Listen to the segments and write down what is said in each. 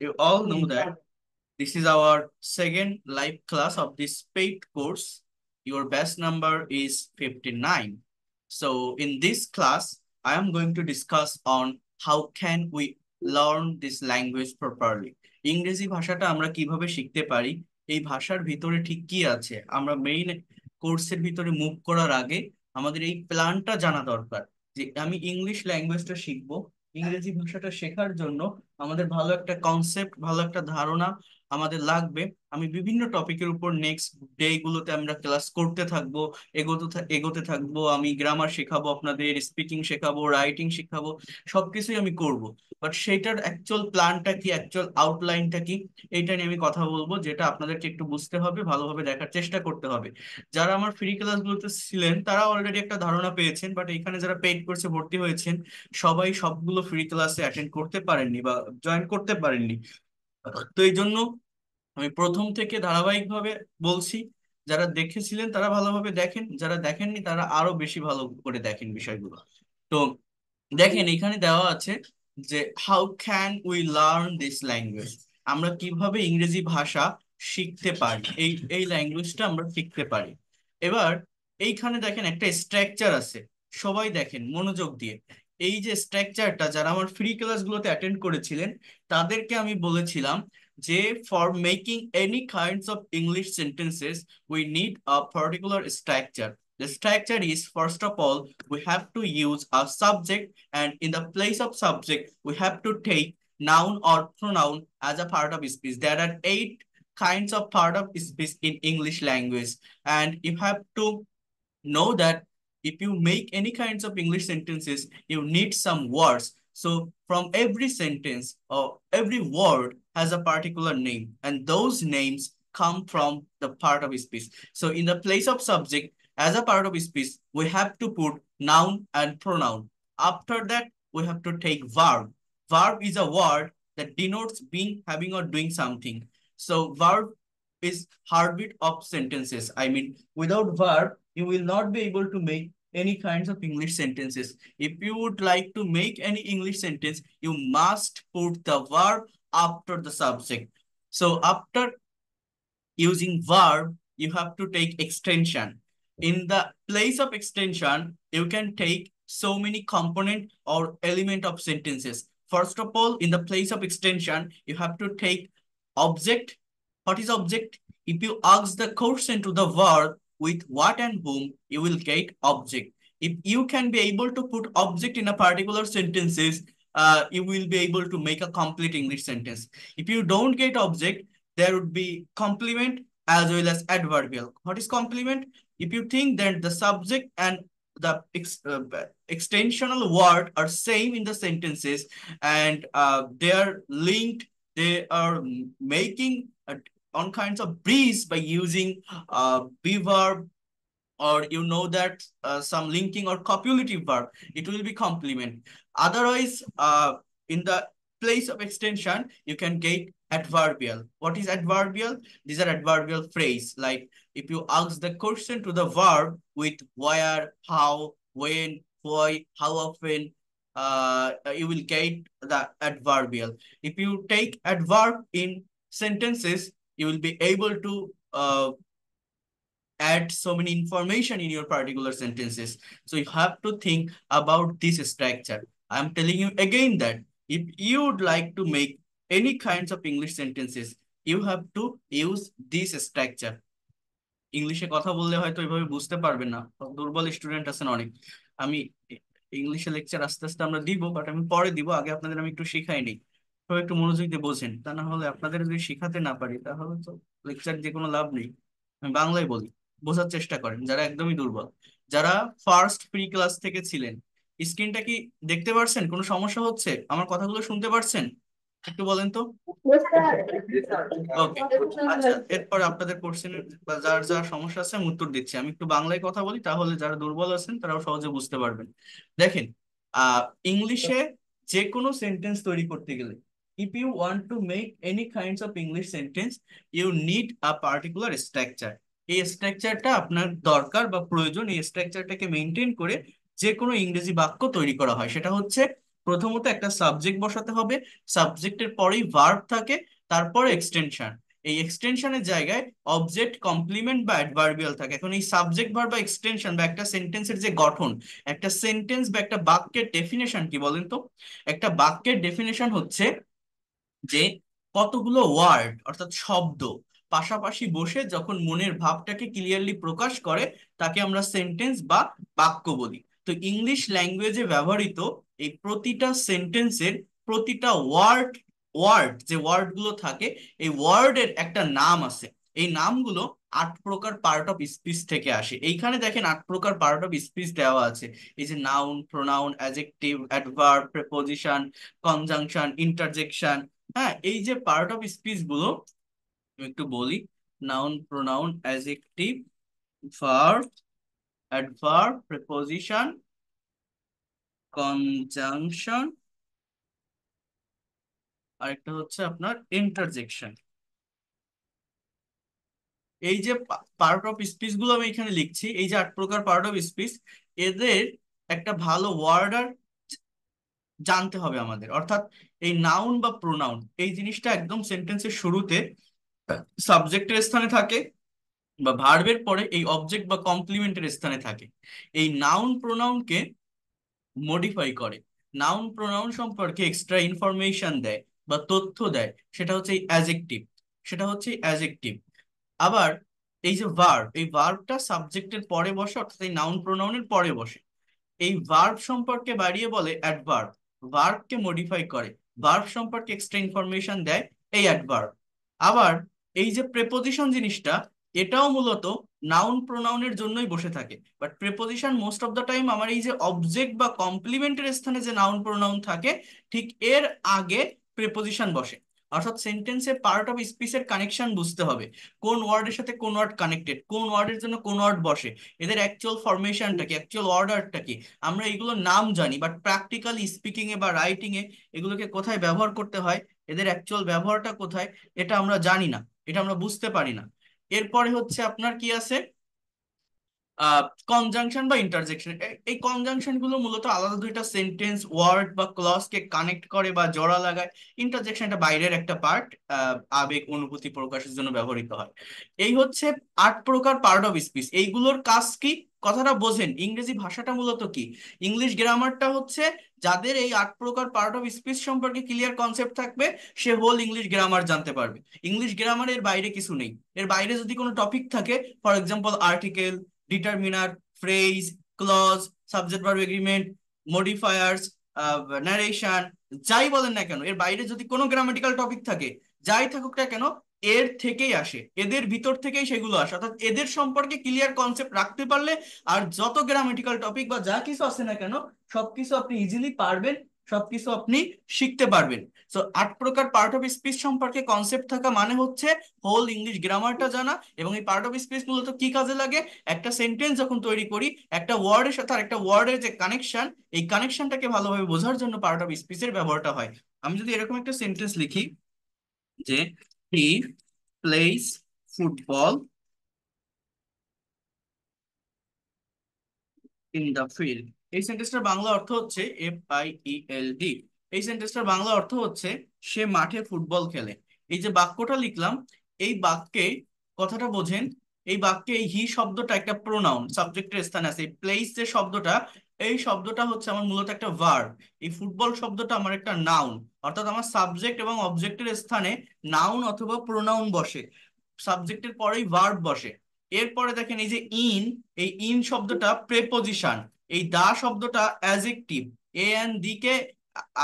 You all know that this is our second live class of this paid course. Your batch number is 59. So in this class, I am going to discuss on how can we learn this language properly. ইংরেজি ভাষাটা আমরা কিভাবে শিখতে পারি, এই ভাষার ভিতরে ঠিক কি আছে, আমরা মেইন কোর্সের ভিতরে মুভ করার আগে আমাদের এই প্ল্যানটা জানা দরকার যে আমি ইংলিশ ল্যাঙ্গুয়েজটা শিখবো। ইংরেজি ভাষাটা শেখার জন্য আমাদের ভালো একটা কনসেপ্ট, ভালো একটা ধারণা আমাদের লাগবে। আমি বিভিন্ন টপিকের উপর নেক্সট ডে গুলোতে আমরা ক্লাস করতে থাকবো, এগোতে থাকবো। আমি গ্রামার শেখাবো, আপনাদের স্পিকিং শেখাবো, রাইটিং শেখাবো, সবকিছুই আমি করব। বাট সেটার অ্যাকচুয়াল প্ল্যানটা কি, অ্যাকচুয়াল আউটলাইনটা কি, এইটা নিয়ে আমি কথা বলবো, যেটা আপনাদেরকে একটু বুঝতে হবে, ভালোভাবে দেখার চেষ্টা করতে হবে। যারা আমার ফ্রি ক্লাসগুলোতে ছিলেন তারা অলরেডি একটা ধারণা পেয়েছেন, বাট এখানে যারা পেইড কোর্সে ভর্তি হয়েছেন সবাই সবগুলো ফ্রি ক্লাসে অ্যাটেন্ড করতে পারেননি বা জয়েন করতে পারেননি। তো এই জন্য আমি প্রথম থেকে ধারাবাহিকভাবে বলছি, যারা দেখেছিলেন তারা ভালোভাবে দেখেন, যারা দেখেননি তারা আরো বেশি ভালো করে দেখেন বিষয়গুলো। তো দেখেন এখানে দেওয়া আছে যে how can we learn this language, আমরা কিভাবে ইংরেজি ভাষা শিখতে পারি, এই এই ল্যাঙ্গুয়েজটা আমরা শিখতে পারি। এবার এইখানে দেখেন একটা স্ট্রাকচার আছে, সবাই দেখেন মনোযোগ দিয়ে। এই যে স্ট্রাকচারটা যারা আমার ফ্রি ক্লাসগুলোতে অ্যাটেন্ড করেছিলেন তাদেরকে আমি বলেছিলাম যে for making any kinds of English sentences we need a particular structure. The structure is, first of all, we have to use a subject, and in the place of subject, we have to take noun or pronoun as a part of speech. There are 8 kinds of part of speech in English language, and you have to know that if you make any kinds of English sentences, you need some words. So from every sentence or every word has a particular name, and those names come from the part of speech. So in the place of subject, as a part of speech, we have to put noun and pronoun. After that, we have to take verb. Verb is a word that denotes being, having, or doing something. So verb is heartbeat of sentences. I mean, without verb, you will not be able to make any kinds of English sentences. If you would like to make any English sentence, you must put the verb after the subject. So after using verb, you have to take extension. In the place of extension, you can take so many component or element of sentences. First of all, in the place of extension, you have to take object. What is object? If you ask the question to the verb with what and whom, you will get object. If you can be able to put object in a particular sentences, you will be able to make a complete English sentence. If you don't get object, there would be complement as well as adverbial. What is complement? If you think that the subject and the extensional word are same in the sentences, and they are linked, they are making on kinds of breeze by using be verb, or you know that some linking or copulative verb, it will be complement. Otherwise, in the place of extension, you can get adverbial. What is adverbial? These are adverbial phrase. Like if you ask the question to the verb with where, how, when, why, how often, you will get the adverbial. If you take adverb in sentences, you will be able to add so many information in your particular sentences. So you have to think about this structure. I'm telling you again that if you would like to make any kinds of English sentences, you have to use this structure. ইংলিশে কথা বললে হয়তো এভাবে বুঝতে পারবেন না, দুর্বল student আছেন অনেক। আমি ইংলিশে লেকচার আস্তে আস্তে আমরা দিব, বাট আমি পরে দিব, আগে আপনাদের আমি একটু শিখাই নিই। সবাই একটু মনোযোগ দিয়ে বোঝেন, তা না হলে আপনাদের যদি শিখাতে না পারি তাহলে তো লেকচার দিয়ে কোনো লাভ নেই। আমি বাংলায় বলি, বোঝার চেষ্টা করেন যারা একদমই দুর্বল। যারা ফার্স্ট প্রি ক্লাস থেকে ছিলেন, স্ক্রিনটা কি দেখতে পারছেন? কোনো সমস্যা হচ্ছে? আমার কথাগুলো শুনতে পারছেন? একটু বলেন তো। ওকে, আচ্ছা, এরপর আপনাদের কোশ্চেনের বা যার যার সমস্যা আছে আমি উত্তর দিচ্ছি। আমি একটু বাংলায় কথা বলি, তাহলে যারা দুর্বল আছেন তারাও সহজে বুঝতে পারবেন। দেখেন, আহ ইংলিশে যে কোনো সেন্টেন্স তৈরি করতে গেলে, if you want to make any kinds of English sentence, you need a particular structure. এই স্ট্রাকচারটা আপনার দরকার বা প্রয়োজন। এই স্ট্রাকচারটাকে মেনটেন করে যে কোনো ইংরেজি বাক্য তৈরি করা হয়, সেটা হচ্ছে প্রথমত একটা সাবজেক্ট বসাতে হবে, সাবজেক্টের পরেই ভার্ব থাকে, তারপরে এক্সটেনশন। এই এক্সটেনশনের জায়গায় অবজেক্ট, কমপ্লিমেন্ট বা অ্যাডভার্বিয়াল থাকে। এখন এই সাবজেক্ট ভার্ব বা এক্সটেনশন বা একটা সেন্টেন্সের যে গঠন, একটা সেন্টেন্স বা একটা বাক্যের ডেফিনেশন কি বলেন তো? একটা বাক্যের ডেফিনেশন হচ্ছে যে কতগুলো ওয়ার্ড অর্থাৎ শব্দ পাশাপাশি বসে যখন মনের ভাবটাকে ক্লিয়ারলি প্রকাশ করে তাকে আমরা সেন্টেন্স বা বাক্য বলি। তো ইংলিশ ল্যাঙ্গুয়েজে ব্যবহৃত এই প্রতিটা সেন্টেন্সের প্রতিটা ওয়ার্ড ওয়ার্ড যে ওয়ার্ডগুলো থাকে, এই ওয়ার্ডের একটা নাম আছে। এই নামগুলো 8 প্রকার পার্ট অফ স্পিচ থেকে আসে। এইখানে দেখেন 8 প্রকার পার্ট অফ স্পিচ দেওয়া আছে। এই যে noun, pronoun, adjective, adverb, preposition, conjunction, interjection. হ্যাঁ, এই যে পার্ট অফ স্পিচ গুলো আমি একটু বলি। Noun, pronoun, adjective, verb, adverb, preposition, conjunction, আরেকটা হচ্ছে আপনার ইন্টারজেকশন। এই যে পার্ট অফ স্পিচ গুলো আমি এখানে লিখছি, এই যে 8 প্রকার পার্ট অফ স্পিচ, এদের একটা ভালো ওয়ার্ডার জানতে হবে আমাদের। অর্থাৎ এই নাউন বা প্রোনাউন এই জিনিসটা একদম সেন্টেন্সের শুরুতে সাবজেক্টের স্থানে থাকে, বা ভার্বের পরে এই অবজেক্ট বা কমপ্লিমেন্টের স্থানে থাকে। এই নাউন প্রোনাউনকে মডিফাই করে, নাউন প্রোনাউন সম্পর্কে এক্সট্রা ইনফরমেশন দেয় বা তথ্য দেয়, সেটা হচ্ছে এই অ্যাজেক্টিভ। সেটা হচ্ছে অ্যাজেক্টিভ। আবার এই যে ভার্ব, এই ভার্বটা সাবজেক্টের পরে বসে, অর্থাৎ এই নাউন প্রোনাউনের পরে বসে। এই ভার্ব সম্পর্কে বাড়িয়ে বলে অ্যাডভার্ব, ভার্বকে মডিফাই করে, ভার্ব সম্পর্কে এক্সট্রা ইনফরমেশন দেয় এই অ্যাডভার্ব। আবার এই যে প্রেপোজিশন জিনিসটা, এটাও মূলত নাউন প্রোনাউনের জন্যই বসে থাকে। But preposition most of the time আমার এই যে অবজেক্ট বা কমপ্লিমেন্টের স্থানে যে নাউন প্রোনাউন থাকে, ঠিক এর আগে প্রেপোজিশন বসে। অর্থাৎ সেন্টেন্সে পার্ট অফ স্পিচের কানেকশন বুঝতে হবে, কোন ওয়ার্ডের সাথে কোন ওয়ার্ড কানেক্টেড, কোন ওয়ার্ডের জন্য কোন ওয়ার্ড বসে, এদের অ্যাকচুয়াল ফরমেশনটা কি, অ্যাকচুয়াল অর্ডারটা কি। আমরা এগুলোর নাম জানি, বাট প্র্যাকটিক্যালি স্পিকিং এ বা রাইটিং এ এগুলোকে কোথায় ব্যবহার করতে হয়, এদের অ্যাকচুয়াল ব্যবহারটা কোথায়, এটা আমরা জানি না, এটা আমরা বুঝতে পারি না। এরপরে হচ্ছে আপনার কি আছে, কনজাংশন বা ইন্টারজেকশন। এই কনজাংশন গুলো মূলত আলাদা দুইটা সেন্টেন্স, ওয়ার্ড বা ক্লজ কে কানেক্ট করে বা জোড়া লাগায়। ইন্টারজেকশনটা বাইরের একটা পার্ট, আবেগ অনুভূতি প্রকাশের জন্য ব্যবহৃত হয়। এই হচ্ছে 8 প্রকার পার্ট অফ স্পিচ। এইগুলোর কাজ কি, কথাটা বোঝেন। ইংরেজি ভাষাটা মূলত কি, ইংলিশ গ্রামারটা হচ্ছে, যাদের এই 8 প্রকার পার্ট অফ স্পিচ সম্পর্কে ক্লিয়ার কনসেপ্ট থাকবে সে হোল ইংলিশ গ্রামার জানতে পারবে। ইংলিশ গ্রামারের বাইরে কিছু নেই। এর বাইরে যদি কোনো টপিক থাকে, for example article, determiner, phrase, clause, subject verb agreement, modifiers, narration, যাই বলেন না কেন, এর বাইরে যদি কোনো গ্রামাটিক্যাল টপিক থাকে, যাই থাকুক না কেন, এর থেকেই আসে, এদের ভিতর থেকেই সেগুলো আসে। অর্থাৎ এদের সম্পর্কে ক্লিয়ার কনসেপ্ট রাখতে পারলে আর যত গ্রামাটিক্যাল টপিক বা যা কিছু আছে না কেন, সবকিছু আপনি ইজিলি পারবেন, সবকিছু আপনি শিখতে পারবেন। সো 8 প্রকার পার্ট অফ স্পিচ সম্পর্কে কনসেপ্ট থাকা মানে হচ্ছে হোল ইংলিশ গ্রামারটা জানা। এবং এই পার্ট অফ স্পিচ মূলত কি কাজে লাগে, একটা সেন্টেন্স যখন তৈরি করি, একটা ওয়ার্ডের সাথে আরেকটা ওয়ার্ডের যে কানেকশন, এই কানেকশনটাকে ভালোভাবে বোঝার জন্য পার্ট অফ স্পিচের ব্যবহারটা হয়। আমি যদি এরকম একটা সেন্টেন্স লিখি যে he plays football in the field, এই সেন্টেন্সটার বাংলা অর্থ হচ্ছে FIELD। এই সেন্টেন্সটার বাংলা অর্থ হচ্ছে সে মাঠে ফুটবল খেলে। এই যে বাক্যটা লিখলাম, এই বাক্যে কথাটা বোঝেন। এই বাক্যে এই হি শব্দটা একটা প্রোনাউন, সাবজেক্টের স্থানে আছে। এই প্লেস যে শব্দটা, এই শব্দটা হচ্ছে আমার মূলত একটা ভার্ব। এই ফুটবল শব্দটা আমার একটা নাউন। অর্থাৎ আমার সাবজেক্ট এবং অবজেক্টের স্থানে নাউন অথবা প্রোনাউন বসে, সাবজেক্টের পরেই ভার্ব বসে। এরপরে দেখেন এই যে ইন, এই ইন শব্দটা প্রেপোজিশন, এই দা শব্দটা অ্যাজেক্টিভ। এ এন্ড দি কে,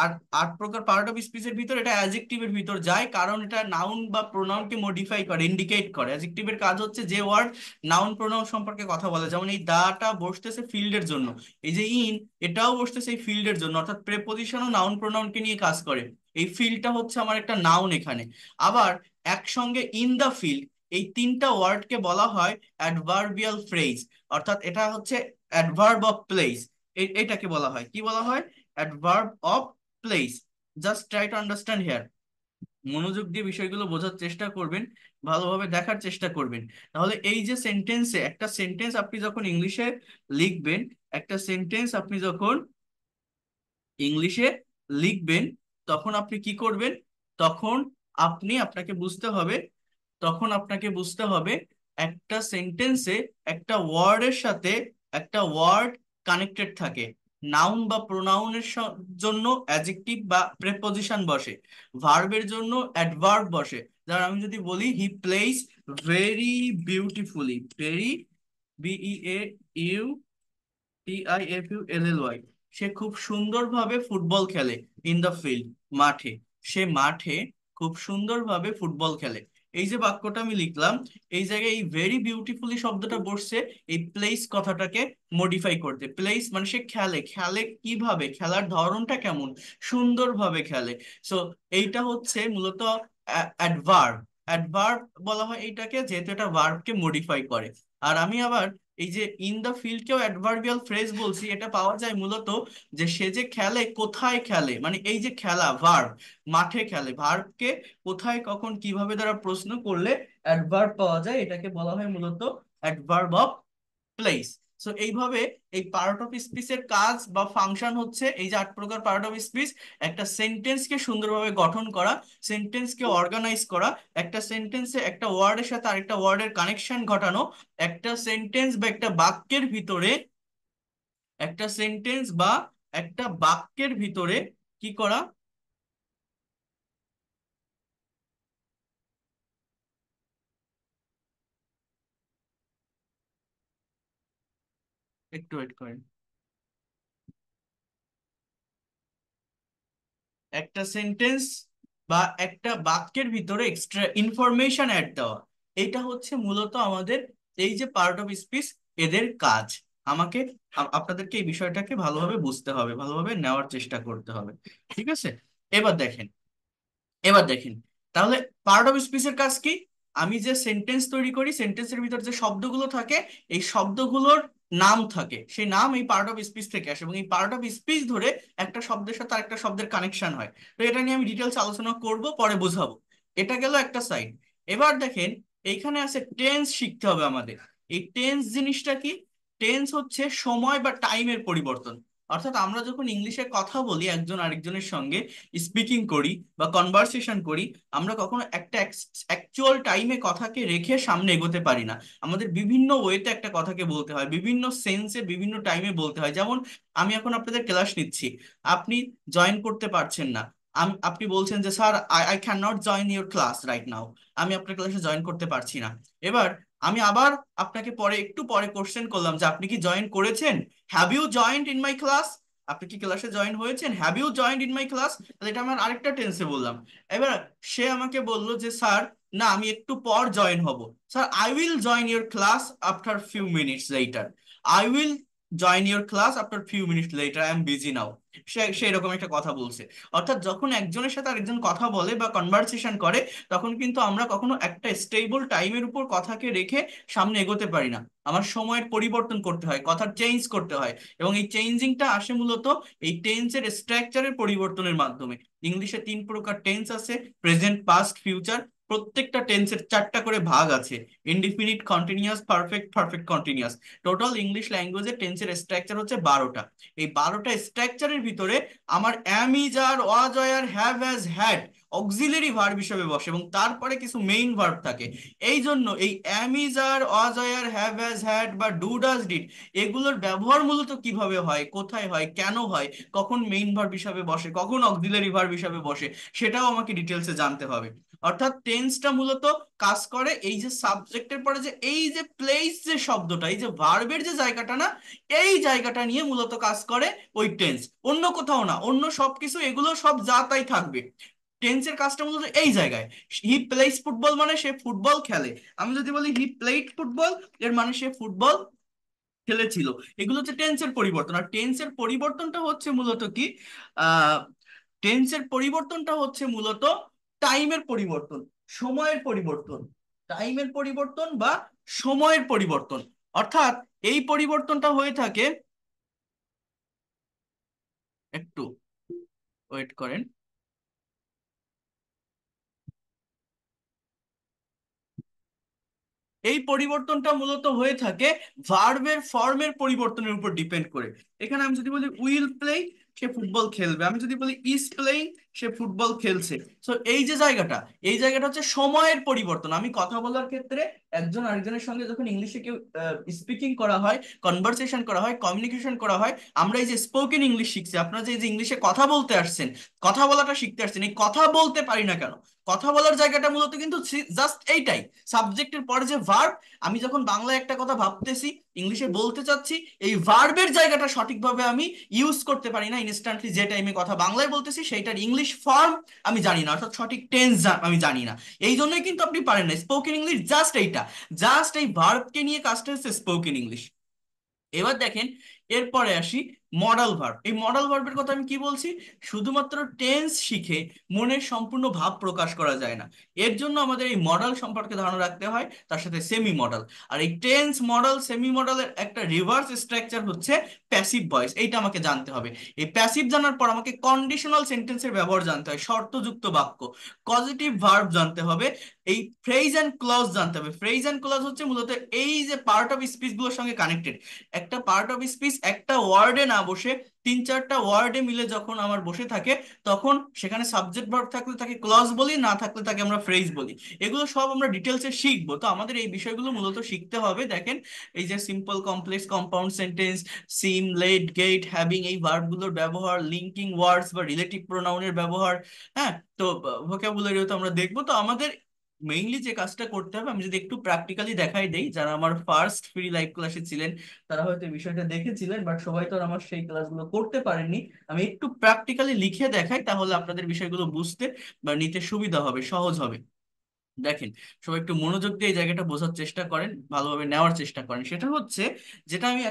আট 8 প্রকার পার্ট অফ স্পিচের ভিতর এটা অ্যাজেক্টিভের ভিতর যায়, কারণ এটা নাউন বা প্রোনাউনকে মডিফাই করে, ইন্ডিকেট করে। অ্যাজেক্টিভের কাজ হচ্ছে যে ওয়ার্ড নাউন প্রোনাউন সম্পর্কে কথা বলে, যেমন এই দাটা বসতেছে ফিল্ডের জন্য, এই যে ইন এটাও বসতেছে এই ফিল্ডের জন্য। অর্থাৎ প্রেপোজিশনও নাউন প্রোনাউনকে নিয়ে কাজ করে। এই ফিল্ডটা হচ্ছে আমার একটা নাউন এখানে। আবার একসঙ্গে ইন দা ফিল্ড, এই তিনটা ওয়ার্ডকে বলা হয় অ্যাডভার্বিয়াল ফ্রেজ। অর্থাৎ এটা হচ্ছে অ্যাডভার্ব অফ প্লেস। এটাকে বলা হয়, কি বলা হয়, adverb of place. Just try to understand here. মনোযোগ দিয়ে বিষয়গুলো বোঝার চেষ্টা করবেন, ভালোভাবে দেখার চেষ্টা করবেন। তাহলে এই যে সেন্টেন্সে, একটা সেন্টেন্স আপনি যখন ইংলিশে লিখবেন, একটা সেন্টেন্স আপনি যখন ইংলিশে লিখবেন, তখন আপনি কি করবেন? তখন আপনাকে বুঝতে হবে, একটা সেন্টেন্সে একটা ওয়ার্ডের সাথে একটা ওয়ার্ড কানেক্টেড থাকে। নাউন বা প্রোনাউনের জন্য অ্যাডজেক্টিভ বা প্রেপোজিশন বসে, ভার্বের জন্য অ্যাডভার্ব বসে। যার আমি যদি বলি he plays very beautifully, very, BEAU TIFULLY, সে খুব সুন্দরভাবে ফুটবল খেলে। ইন দ্য ফিল্ড, মাঠে, সে মাঠে খুব সুন্দরভাবে ফুটবল খেলে। এই যে বাক্যটা আমি লিখলাম, এই জায়গায় এই ভেরি বিউটিফুলি শব্দটা বসছে এই প্লেস কথাটাকে মডিফাই করতে। প্লেস মানে সে খেলে, খেলে কিভাবে, খেলার ধরনটা কেমন, সুন্দরভাবে খেলে। সো এইটা হচ্ছে মূলত অ্যাডভার্ব। অ্যাডভার্ব বলা হয় এইটাকে, যেহেতু এটা ভার্বকে মডিফাই করে। আর আমি আবার এই যে ইন দা ফিল্ডকেও অ্যাডভার্বিয়াল ফ্রেজ বলছি, এটা পাওয়া যায় মূলত যে সে যে খেলে, কোথায় খেলে, মানে এই যে খেলা ভার্ব, মাঠে খেলে, ভার্বকে কোথায় কখন কিভাবে দ্বারা প্রশ্ন করলে অ্যাডভার্ব পাওয়া যায়, এটাকে বলা হয় মূলত অ্যাডভার্ব অফ প্লেস। সো এইভাবে এই পার্ট অফ স্পিচের কাজ বা ফাংশন হচ্ছে এই যে 8 প্রকার পার্ট অফ স্পিচ: একটা সেন্টেন্সকে সুন্দরভাবে গঠন করা, সেন্টেন্সকে অর্গানাইজ করা, একটা সেন্টেন্সে একটা ওয়ার্ডের সাথে আরেকটা ওয়ার্ডের কানেকশন ঘটানো, একটা সেন্টেন্স বা একটা বাক্যের ভিতরে, একটা সেন্টেন্স বা একটা বাক্যের ভিতরে কি করা। একটু ওয়েট করেন। একটা সেন্টেন্স বা একটা বাক্যের ভিতরে এক্সট্রা ইনফরমেশন অ্যাড দেওয়া, এটা হচ্ছে মূলত আমাদের এই যে পার্ট অফ স্পিচ, এদের কাজ। আমাকে আপনাদেরকে এই বিষয়টাকে ভালোভাবে বুঝতে হবে, ভালোভাবে নেওয়ার চেষ্টা করতে হবে। ঠিক আছে? এবার দেখেন, এবার দেখেন তাহলে পার্ট অফ স্পিচের কাজ কি? আমি যে সেন্টেন্স তৈরি করি, সেন্টেন্সের ভিতর যে শব্দগুলো থাকে, এই শব্দগুলোর নাম থাকে, সেই নাম এই পার্ট অফ স্পিচ থেকে আসে, এবং এই পার্ট অফ স্পিচ ধরে একটা শব্দের সাথে আরেকটা শব্দের কানেকশন হয়। তো এটা নিয়ে আমি ডিটেলস আলোচনা করব, পরে বুঝাবো। এটা গেল একটা সাইড। এবার দেখেন, এইখানে আছে টেন্স শিখতে হবে আমাদের। এই টেন্স জিনিসটা কি? টেন্স হচ্ছে সময় বা টাইমের পরিবর্তন। অর্থাৎ আমরা যখন ইংলিশে কথা বলি একজন আরেকজনের সঙ্গে, স্পিকিং করি বা কনভারসেশন করি, আমরা কখনো একটা অ্যাকচুয়াল টাইমে কথাকে রেখে সামনে এগোতে পারি না। আমাদের বিভিন্ন ওয়েতে একটা কথাকে বলতে হয়, বিভিন্ন সেন্সে বিভিন্ন টাইমে বলতে হয়। যেমন আমি এখন আপনাদের ক্লাস নিচ্ছি, আপনি জয়েন করতে পারছেন না, আপনি বলছেন যে sir I can not join your class right now, আমি আপনার ক্লাসে জয়েন করতে পারছি না। এবার আমি আবার আপনাকে পরে একটু পরে কোশ্চেন করলাম যে আপনি কি জয়েন করেছেন, have you joined in my class, আপনি কি ক্লাসে জয়েন হয়েছেন, have you joined in my class. তাহলে এটা আমার আরেকটা টেন্সে বললাম। এবার সে আমাকে বলল যে স্যার না, আমি একটু পর জয়েন হব। Sir I will join your class after few minutes later, I will join your class after few minutes later, I am busy now. সে এরকম একটা কথা বলছে। অর্থাৎ যখন একজনের সাথে আরেকজন কথা বলে বা কনভারসেশন করে, তখন কিন্তু আমরা কখনো একটা স্টেবল টাইমের উপর কথাকে রেখে সামনে এগোতে পারি না। আমার সময়ের পরিবর্তন করতে হয়, কথা চেঞ্জ করতে হয়, এবং এই চেঞ্জিংটা আসে মূলত এই টেন্সের স্ট্রাকচারের পরিবর্তনের মাধ্যমে। ইংলিশে 3 প্রকার টেন্স আছে: প্রেজেন্ট, পাস্ট, ফিউচার। প্রত্যেকটা টেন্সের 4টা করে ভাগ আছে: indefinite, continuous, perfect, perfect continuous. Total English ল্যাঙ্গুয়েজে টেন্সের স্ট্রাকচার হচ্ছে 12টা। এই 12টা স্ট্রাকচারের ভিতরে আমার am, is, are, was, are, have, has, had auxiliary verb হিসেবে বসে, এবং তারপরে কিছু মেইন ভার্ব থাকে। এই জন্য এই am, is, are, was, are, have, has, had বা ডু, ডাজ, ডিড, এগুলোর ব্যবহার মূলত কিভাবে হয়, কোথায় হয়, কেন হয়, কখন মেইন ভার্ব হিসাবে বসে, কখন অক্সিলারি ভার্ব হিসাবে বসে, সেটাও আমাকে ডিটেলসে জানতে হবে। অর্থাৎ টেন্সটা মূলত কাজ করে এই যে সাবজেক্টের পরে যে এই যে প্লেস যে শব্দটা, এই যে ভার্বের যে জায়গাটা না, এই জায়গাটা নিয়ে মূলত কাজ করে ওই টেন্স, অন্য কোথাও না। অন্য সবকিছু এগুলো সব যা তাই থাকবে, টেন্সের কাজটা মূলত এই জায়গায়। হি প্লেস ফুটবল মানে সে ফুটবল খেলে। আমি যদি বলি হি প্লেড ফুটবল, এর মানে সে ফুটবল খেলেছিল। এগুলো হচ্ছে টেন্সের পরিবর্তন। আর টেন্সের পরিবর্তনটা হচ্ছে মূলত কি, আহ টেন্সের পরিবর্তনটা হচ্ছে মূলত টাইমের পরিবর্তন, সময়ের পরিবর্তন, টাইমের পরিবর্তন বা সময়ের পরিবর্তন। অর্থাৎ এই পরিবর্তনটা হয়ে থাকে, একটু ওয়েট করেন, এই পরিবর্তনটা মূলত হয়ে থাকে ভার্বের ফর্মের পরিবর্তনের উপর ডিপেন্ড করে। এখানে আমি যদি বলি উইল প্লে, সে ফুটবল খেলবে। আমি যদি বলি ইজ প্লেইং, সে ফুটবল খেলছে। সো এই যে জায়গাটা, এই জায়গাটা হচ্ছে সময়ের পরিবর্তন। আমি কথা বলার ক্ষেত্রে একজন আরেকজনের সঙ্গে যখন ইংলিশে কেউ স্পিকিং করা হয়, কনভারসেশন করা হয়, কমিউনিকেশন করা হয়, আমরা এই যে স্পোকেন ইংলিশ শিখছি, আপনারা যে এই যে ইংলিশে কথা বলতে আসছেন, কথা বলাটা শিখতে আসছেন, এই কথা বলতে পারি না কেন? কথা বলার জায়গাটা মূলত কিন্তু জাস্ট এইটাই, সাবজেক্টের পরে যে ভার্ব। আমি যখন বাংলায় একটা কথা ভাবতেছি, ইংলিশে বলতে চাচ্ছি, এই ভার্বের জায়গাটা সঠিকভাবে আমি ইউজ করতে পারি না ইনস্ট্যান্টলি। যে টাইমে কথা বাংলায় বলতেছি সেইটার ইংলিশ ফর্ম আমি জানি না, অর্থাৎ সঠিক টেন্স আমি জানি না। এই জন্যই কিন্তু আপনি পারেন না স্পোকেন ইংলিশ। জাস্ট এইটা, জাস্ট এই ভার্বকে নিয়ে কাজটা হচ্ছে স্পোকেন ইংলিশ। এবার দেখেন, এরপরে আসি মডাল ভার্ব। এই মডাল ভার্বের কথা আমি কি বলছি? শুধুমাত্র টেন্স শিখে মনের সম্পূর্ণ ভাব প্রকাশ করা যায় না। এর জন্য আমাদের এই মডাল সম্পর্কে ধারণা রাখতে হয়, তার সাথে সেমি মডাল। আর এই টেন্স, মডাল, সেমি মডালের একটা রিভার্স স্ট্রাকচার হচ্ছে প্যাসিভ ভয়েস। এইটা আমাকে জানতে হবে। এই প্যাসিভ জানার পর আমাকে কন্ডিশনাল সেন্টেন্সের ব্যবহার জানতে হয়, শর্তযুক্ত বাক্য, পজিটিভ ভার্ব জানতে হবে, এই ফ্রেজ অ্যান্ড ক্লজ জানতে হবে। ফ্রেজ অ্যান্ড ক্লজ হচ্ছে মূলত এই যে পার্ট অফ স্পিচ গুলোর সঙ্গে কানেক্টেড। একটা পার্ট অফ স্পিচ একটা ওয়ার্ডে না বসে তিন চারটা ওয়ার্ডে মিলে যখন আমার বসে থাকে, তখন সেখানে সাবজেক্ট ভার্ব থাকলে তাকে ক্লজ বলি, না থাকলে তাকে আমরা ফ্রেজ বলি। এগুলো সব আমরা ডিটেলসে শিখবো। তো আমাদের এই বিষয়গুলো মূলত শিখতে হবে। দেখেন, এই যে সিম্পল, কমপ্লেক্স, কম্পাউন্ড সেন্টেন্স, সিম, লেট, গেট, হ্যাভিং, এই ভার্বগুলোর ব্যবহার, লিঙ্কিং ওয়ার্ডস বা রিলেটিভ প্রোনাউনের ব্যবহার, হ্যাঁ, তো ভোকাবুলারিও তো আমরা দেখবো। তো আমাদের মেইনলি যে কাজটা করতে হবে, আমি যদি একটু প্র্যাকটিক্যালি দেখাই দেই, যারা আমার ফার্স্ট ফ্রি লাইভ ক্লাসে ছিলেন তারা হয়তো এই বিষয়টা দেখেছিলেন, বাট সবাই তো আর আমার সেই ক্লাসগুলো করতে পারেননি। আমি একটু প্র্যাকটিক্যালি লিখে দেখাই, তাহলে আপনাদের বিষয়গুলো বুঝতে বা নিতে সুবিধা হবে, সহজ হবে। দেখেন, সবাই একটু মনোযোগ দিয়ে এই জায়গাটা বোঝার চেষ্টা করেন, ভালোভাবে নেওয়ার চেষ্টা করেন। সেটা হচ্ছে, যেটা আমি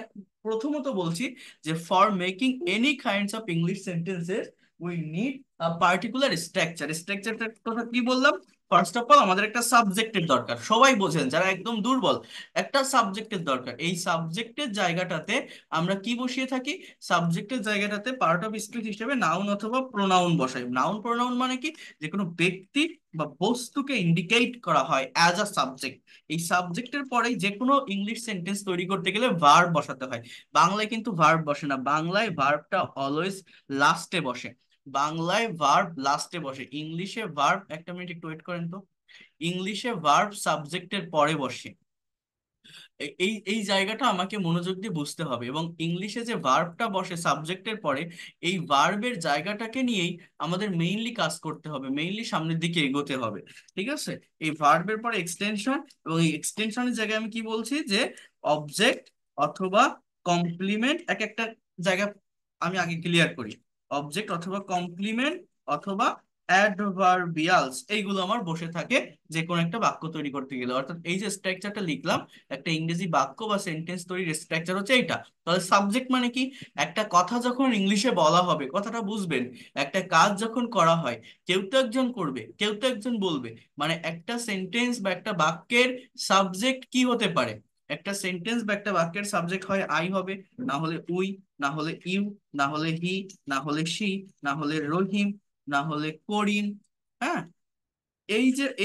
প্রথমত বলছি, যে for making any kinds of English sentences we need a particular structure. স্ট্রাকচারটার কথা কি বললাম? ফার্স্ট অফ অল আমাদের একটা সাবজেক্টের দরকার। সবাই বোঝেন যারা একদম দুর্বল, একটা সাবজেক্টের দরকার। এই সাবজেক্টের জায়গাটাতে আমরা কি বসিয়ে থাকি? সাবজেক্টের জায়গাটাতে পার্ট অফ স্পিচ হিসেবে নাউন অথবা প্রোনাউন বসাই। নাউন প্রোনাউন মানে কি? যে কোনো ব্যক্তি বা বস্তুকে ইন্ডিকেট করা হয় অ্যাজ আ সাবজেক্ট। এই সাবজেক্টের পরেই যে কোনো ইংলিশ সেন্টেন্স তৈরি করতে গেলে ভার্ব বসাতে হয়। বাংলায় কিন্তু ভার্ব বসে না, বাংলায় ভার্বটা অলওয়েজ লাস্টে বসে। বাংলায় ভার্ব লাস্টে বসে, ইংলিশে ভার্ব, একটা মিনিট একটু ওয়েট করেন তো, ইংলিশে ভার্ব সাবজেক্টের পরে বসে। এই এই জায়গাটা আমাকে মনোযোগ দিয়ে বুঝতে হবে। এবং ইংলিশে যে ভার্বটা বসে সাবজেক্টের পরে, এই ভার্বের জায়গাটাকে নিয়েই আমাদের মেইনলি কাজ করতে হবে, মেইনলি সামনের দিকে এগোতে হবে। ঠিক আছে? এই ভার্বের পরে এক্সটেনশন, এবং এই এক্সটেনশনের জায়গায় আমি কি বলছি, যে অবজেক্ট অথবা কমপ্লিমেন্ট, এক একটা জায়গা আমি আগে ক্লিয়ার করি। অবজেক্ট অথবা কমপ্লিমেন্ট অথবা অ্যাডভার্বিয়ালস, এইগুলো আমার বসে থাকে যে কোনো একটা বাক্য তৈরি করতে গেলে। অর্থাৎ এই যে স্ট্রাকচারটা লিখলাম, একটা ইংরেজি বাক্য বা সেন্টেন্স তৈরির স্ট্রাকচার হচ্ছে এইটা। তাহলে সাবজেক্ট মানে কি? একটা কথা যখন ইংলিশে বলা হবে, কথাটা বুঝবেন। একটা কাজ যখন করা হয়, কেউ তো একজন করবে, কেউ তো একজন বলবে। মানে একটা সেন্টেন্স বা একটা বাক্যের সাবজেক্ট কি হতে পারে? একটা সেন্টেন্স বা একটা বাক্যের সাবজেক্ট হয় আই হবে, না হলে উই, না হলে ইউ, না হলে হি, না হলে সি, না হলে রহিম, না হলে করিম। হ্যাঁ,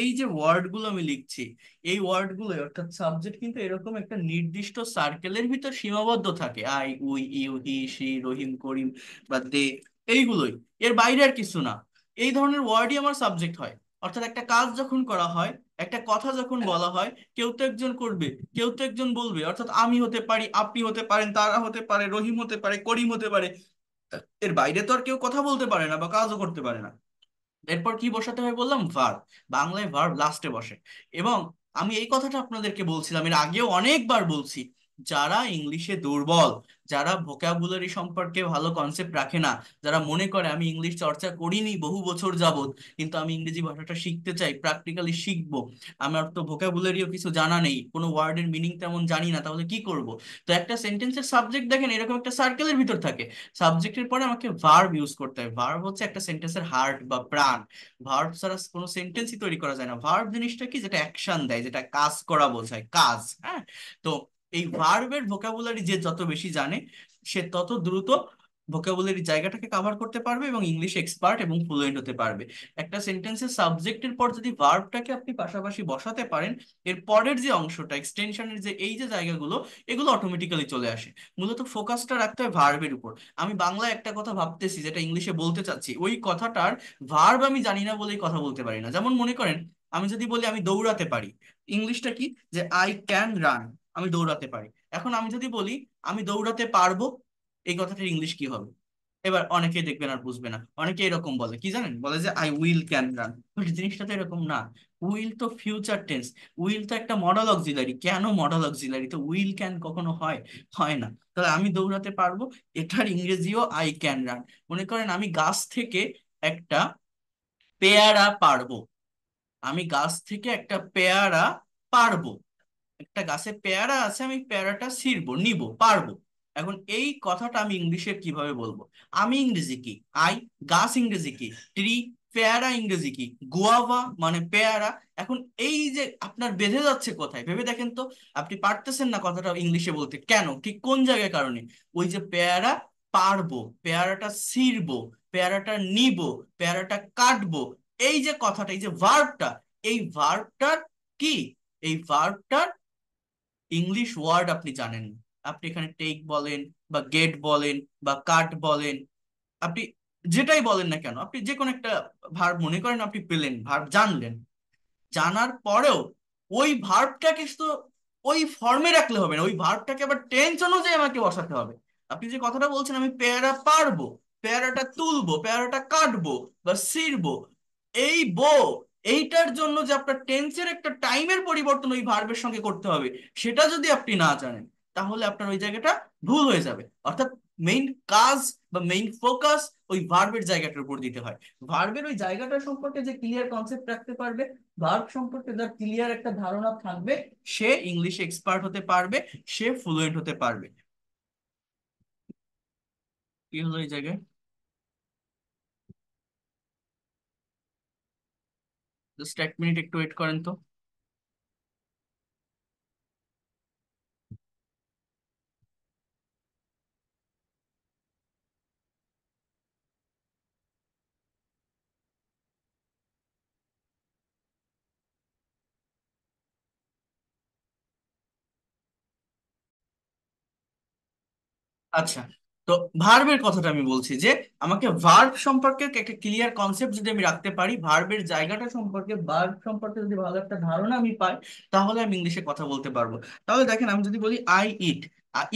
এই যে ওয়ার্ড গুলো আমি লিখছি, এই ওয়ার্ড গুলো অর্থাৎ সাবজেক্ট কিন্তু এরকম একটা নির্দিষ্ট সার্কেলের ভিতর সীমাবদ্ধ থাকে। I, we, you, he, she, Rahim, Karim বা দে, এইগুলোই, এর বাইরে আর কিছু না। এই ধরনের ওয়ার্ডই আমার সাবজেক্ট হয়। অর্থাৎ একটা কাজ যখন করা হয়, একটা কথা যখন বলা হয়, কেউ তো একজন করবে, কেউ তো একজন বলবে। অর্থাৎ আমি হতে পারি, আপনি হতে পারেন, তারা হতে পারে, রহিম হতে পারে, করিম হতে পারে। এর বাইরে তো আর কেউ কথা বলতে পারে না বা কাজও করতে পারে না। এরপর কি বসাতে হয় বললাম? ভার্ব। বাংলায় ভার্ব লাস্টে বসে। এবং আমি এই কথাটা আপনাদেরকে বলছিলাম, এর আগেও অনেকবার বলছি, যারা ইংলিশে দুর্বল, যারা ভোকাবুলারি সম্পর্কে ভালো কনসেপ্ট রাখে না, যারা মনে করে আমি ইংলিশ চর্চা করিনি বহু বছর যাবত, কিন্তু আমি ইংরেজি ভাষাটা শিখতে চাই, প্র্যাকটিক্যালি শিখবো, আমার তো ভোকাবুলারিও কিছু জানা নেই, কোনো ওয়ার্ডের মিনিং তেমন জানি না, তাহলে কি করব? তো একটা সেন্টেন্সের সাবজেক্ট দেখেন এরকম একটা সার্কেলের ভিতর থাকে। সাবজেক্টের পরে আমাকে ভার্ব ইউজ করতে হয়। ভার্ব হচ্ছে একটা সেন্টেন্সের হার্ট বা প্রাণ। ভার্ব ছাড়া কোনো সেন্টেন্সই তৈরি করা যায় না। ভার্ব জিনিসটা কি? যেটা অ্যাকশন দেয়, যেটা কাজ করা বোঝায়, কাজ। হ্যাঁ, তো এই ভার্বের ভোকাবুলারি যে যত বেশি জানে, সে তত দ্রুত ভোকাবুলারি জায়গাটাকে কভার করতে পারবে এবং ইংলিশ এক্সপার্ট এবং ফ্লুয়েন্ট হতে পারবে। একটা সেন্টেন্সের সাবজেক্টের পর যদি ভার্বটাকে আপনি পাশাপাশি বসাতে পারেন, এর পরের যে অংশটা এক্সটেনশনের যে এই যে জায়গাগুলো, এগুলো অটোমেটিক্যালি চলে আসে। মূলত ফোকাসটা রাখতে হয় ভার্বের উপর। আমি বাংলায় একটা কথা ভাবতেছি যেটা ইংলিশে বলতে চাচ্ছি, ওই কথাটার ভার্ব আমি জানি না বলেই কথা বলতে পারি না। যেমন মনে করেন আমি যদি বলি আমি দৌড়াতে পারি, ইংলিশটা কি? যে আই ক্যান রান, আমি দৌড়াতে পারি। এখন আমি যদি বলি আমি দৌড়াতে পারবো, এই কথাটার ইংলিশ কি হবে? এবার অনেকে দেখবেন আর বুঝবে না, অনেকে এরকম বলে কি জানেন, বলে যে আই উইল ক্যান রান। জিনিসটা তো এরকম না। উইল তো ফিউচার টেন্স, উইল তো একটা মডাল অক্সিলারি। কেন মডাল অক্সিলারি? তো উইল ক্যান কখনো হয়? হয় না। তাহলে আমি দৌড়াতে পারবো, এটার ইংরেজিও আই ক্যান রান। মনে করেন আমি গাছ থেকে একটা পেয়ারা পারবো, আমি গাছ থেকে একটা পেয়ারা পারবো, একটা গাছে পেয়ারা আছে, আমি পেয়ারাটা ছিঁড়বো, নিব, পারবো। এখন এই কথাটা আমি ইংলিশে কিভাবে বলবো? আমি ইংরেজি কি? আই। গাছ ইংরেজি কি? ট্রি। পেয়ারা ইংরেজি কি? গুয়াভা মানে পেয়ারা। এখন এই যে আপনার বেঁধে যাচ্ছে কোথায় ভেবে দেখেন তো। আপনি পারতেছেন না কথাটা ইংলিশে বলতে, কেন? ঠিক কোন জায়গায় কারণে? ওই যে পেয়ারা পারবো, পেয়ারাটা ছিঁড়বো, পেয়ারাটা নিব, পেয়ারাটা কাটবো, এই যে কথাটা, এই যে ভার্বটা, এই ভার্বটার কি, এই ভার্বটার ইংলিশ ওয়ার্ড আপনি জানেন না। আপনি এখানে টেক বলেন বা গেট বলেন বা কাট বলেন, আপনি যেটাই বলেন না কেন, আপনি যে কোনো একটা ভার্ব মনে করেন আপনি পেলেন, ভার্ব জানলেন, জানার পরেও ওই ভার্বটাকে তো ওই ফর্মে রাখলে হবে না, ওই ভার্বটাকে আবার টেন্স অনুযায়ী আমাকে বসাতে হবে। আপনি যে কথাটা বলছেন আমি পেয়ারা পারবো, পেয়ারাটা তুলবো, পেয়ারাটা কাটবো বা ছিঁড়বো, এই এইটার জন্য যে আপনার টেন্সের একটা টাইমের পরিবর্তন ওই ভার্বের সঙ্গে করতে হবে, সেটা যদি আপনি না জানেন, তাহলে আপনার ওই জায়গাটা ভুল হয়ে যাবে। অর্থাৎ মেইন কাজ বা মেইন ফোকাস ওই ভার্বের জায়গাটার উপর দিতে হয়। ভার্বের ওই জায়গাটা সম্পর্কে যে ক্লিয়ার কনসেপ্ট রাখতে পারবে, ভার্ব সম্পর্কে যার ক্লিয়ার একটা ধারণা থাকবে, সে ইংলিশে এক্সপার্ট হতে পারবে, সে ফ্লুয়েন্ট হতে পারবে। কি হলো এই জায়গায়? জাস্ট 1 মিনিট একটু ওয়েট করেন তো। আচ্ছা, তো ভার্বের কথাটা আমি বলছি যে আমাকে ভার্ব সম্পর্কে একটা ক্লিয়ার কনসেপ্ট যদি আমি রাখতে পারি, ভার্বের জায়গাটা সম্পর্কে, ভার্ব সম্পর্কে যদি ভালো একটা ধারণা আমি পাই, তাহলে আমি ইংলিশে কথা বলতে পারবো। তাহলে দেখেন আমি যদি বলি আই ইট,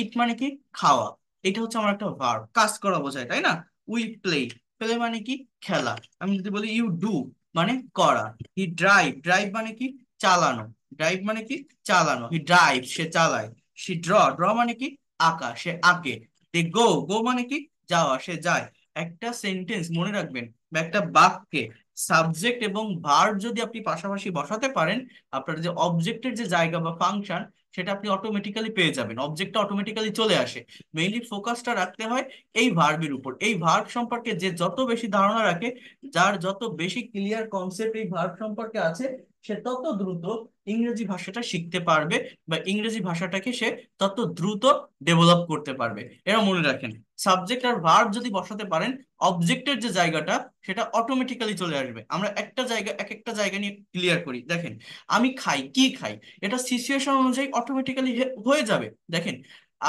ইট মানে কি? খাওয়া। এটা হচ্ছে আমার একটা ভার্ব, কাজ করা বোঝায়, তাই না? উই প্লে, প্লে মানে কি? খেলা। আমি যদি বলি ইউ ডু, মানে করা। হি ড্রাইভ, ড্রাইভ মানে কি? চালানো। ড্রাইভ মানে কি? চালানো। হি ড্রাইভ, সে চালায়। সি ড্র, ড্র মানে কি? আঁকা, সে আঁকে। দে গো, গো মানে কি? যাওয়া, সে যায়। একটা সেন্টেন্স মনে রাখবেন বা একটা বাক্যে সাবজেক্ট এবং ভার্ব যদি আপনি পাশাপাশি বসাতে পারেন, আপনার যে অবজেক্টের যে জায়গা বা ফাংশন, সেটা আপনি অটোমেটিক্যালি পেয়ে যাবেন, অবজেক্টটা অটোমেটিক্যালি চলে আসে। মেইনলি ফোকাসটা রাখতে হয় এই ভার্বের উপর। এই ভার্ব সম্পর্কে যে যত বেশি ধারণা রাখে, যার যত বেশি ক্লিয়ার কনসেপ্ট এই ভার্ব সম্পর্কে আছে, সে তত দ্রুত ইংরেজি ভাষাটা শিখতে পারবে বা ইংরেজি ভাষাটাকে সে তত দ্রুত ডেভেলপ করতে পারবে। এরা মনে রাখেন, সাবজেক্ট আর ভার্ব যদি বসাতে পারেন, অবজেক্টের যে জায়গাটা সেটা অটোমেটিক্যালি চলে আসবে। আমরা একটা জায়গা এক একটা জায়গা নিয়ে ক্লিয়ার করি। দেখেন আমি খাই, কি খাই, এটা সিচুয়েশন অনুযায়ী অটোমেটিক্যালি হয়ে যাবে। দেখেন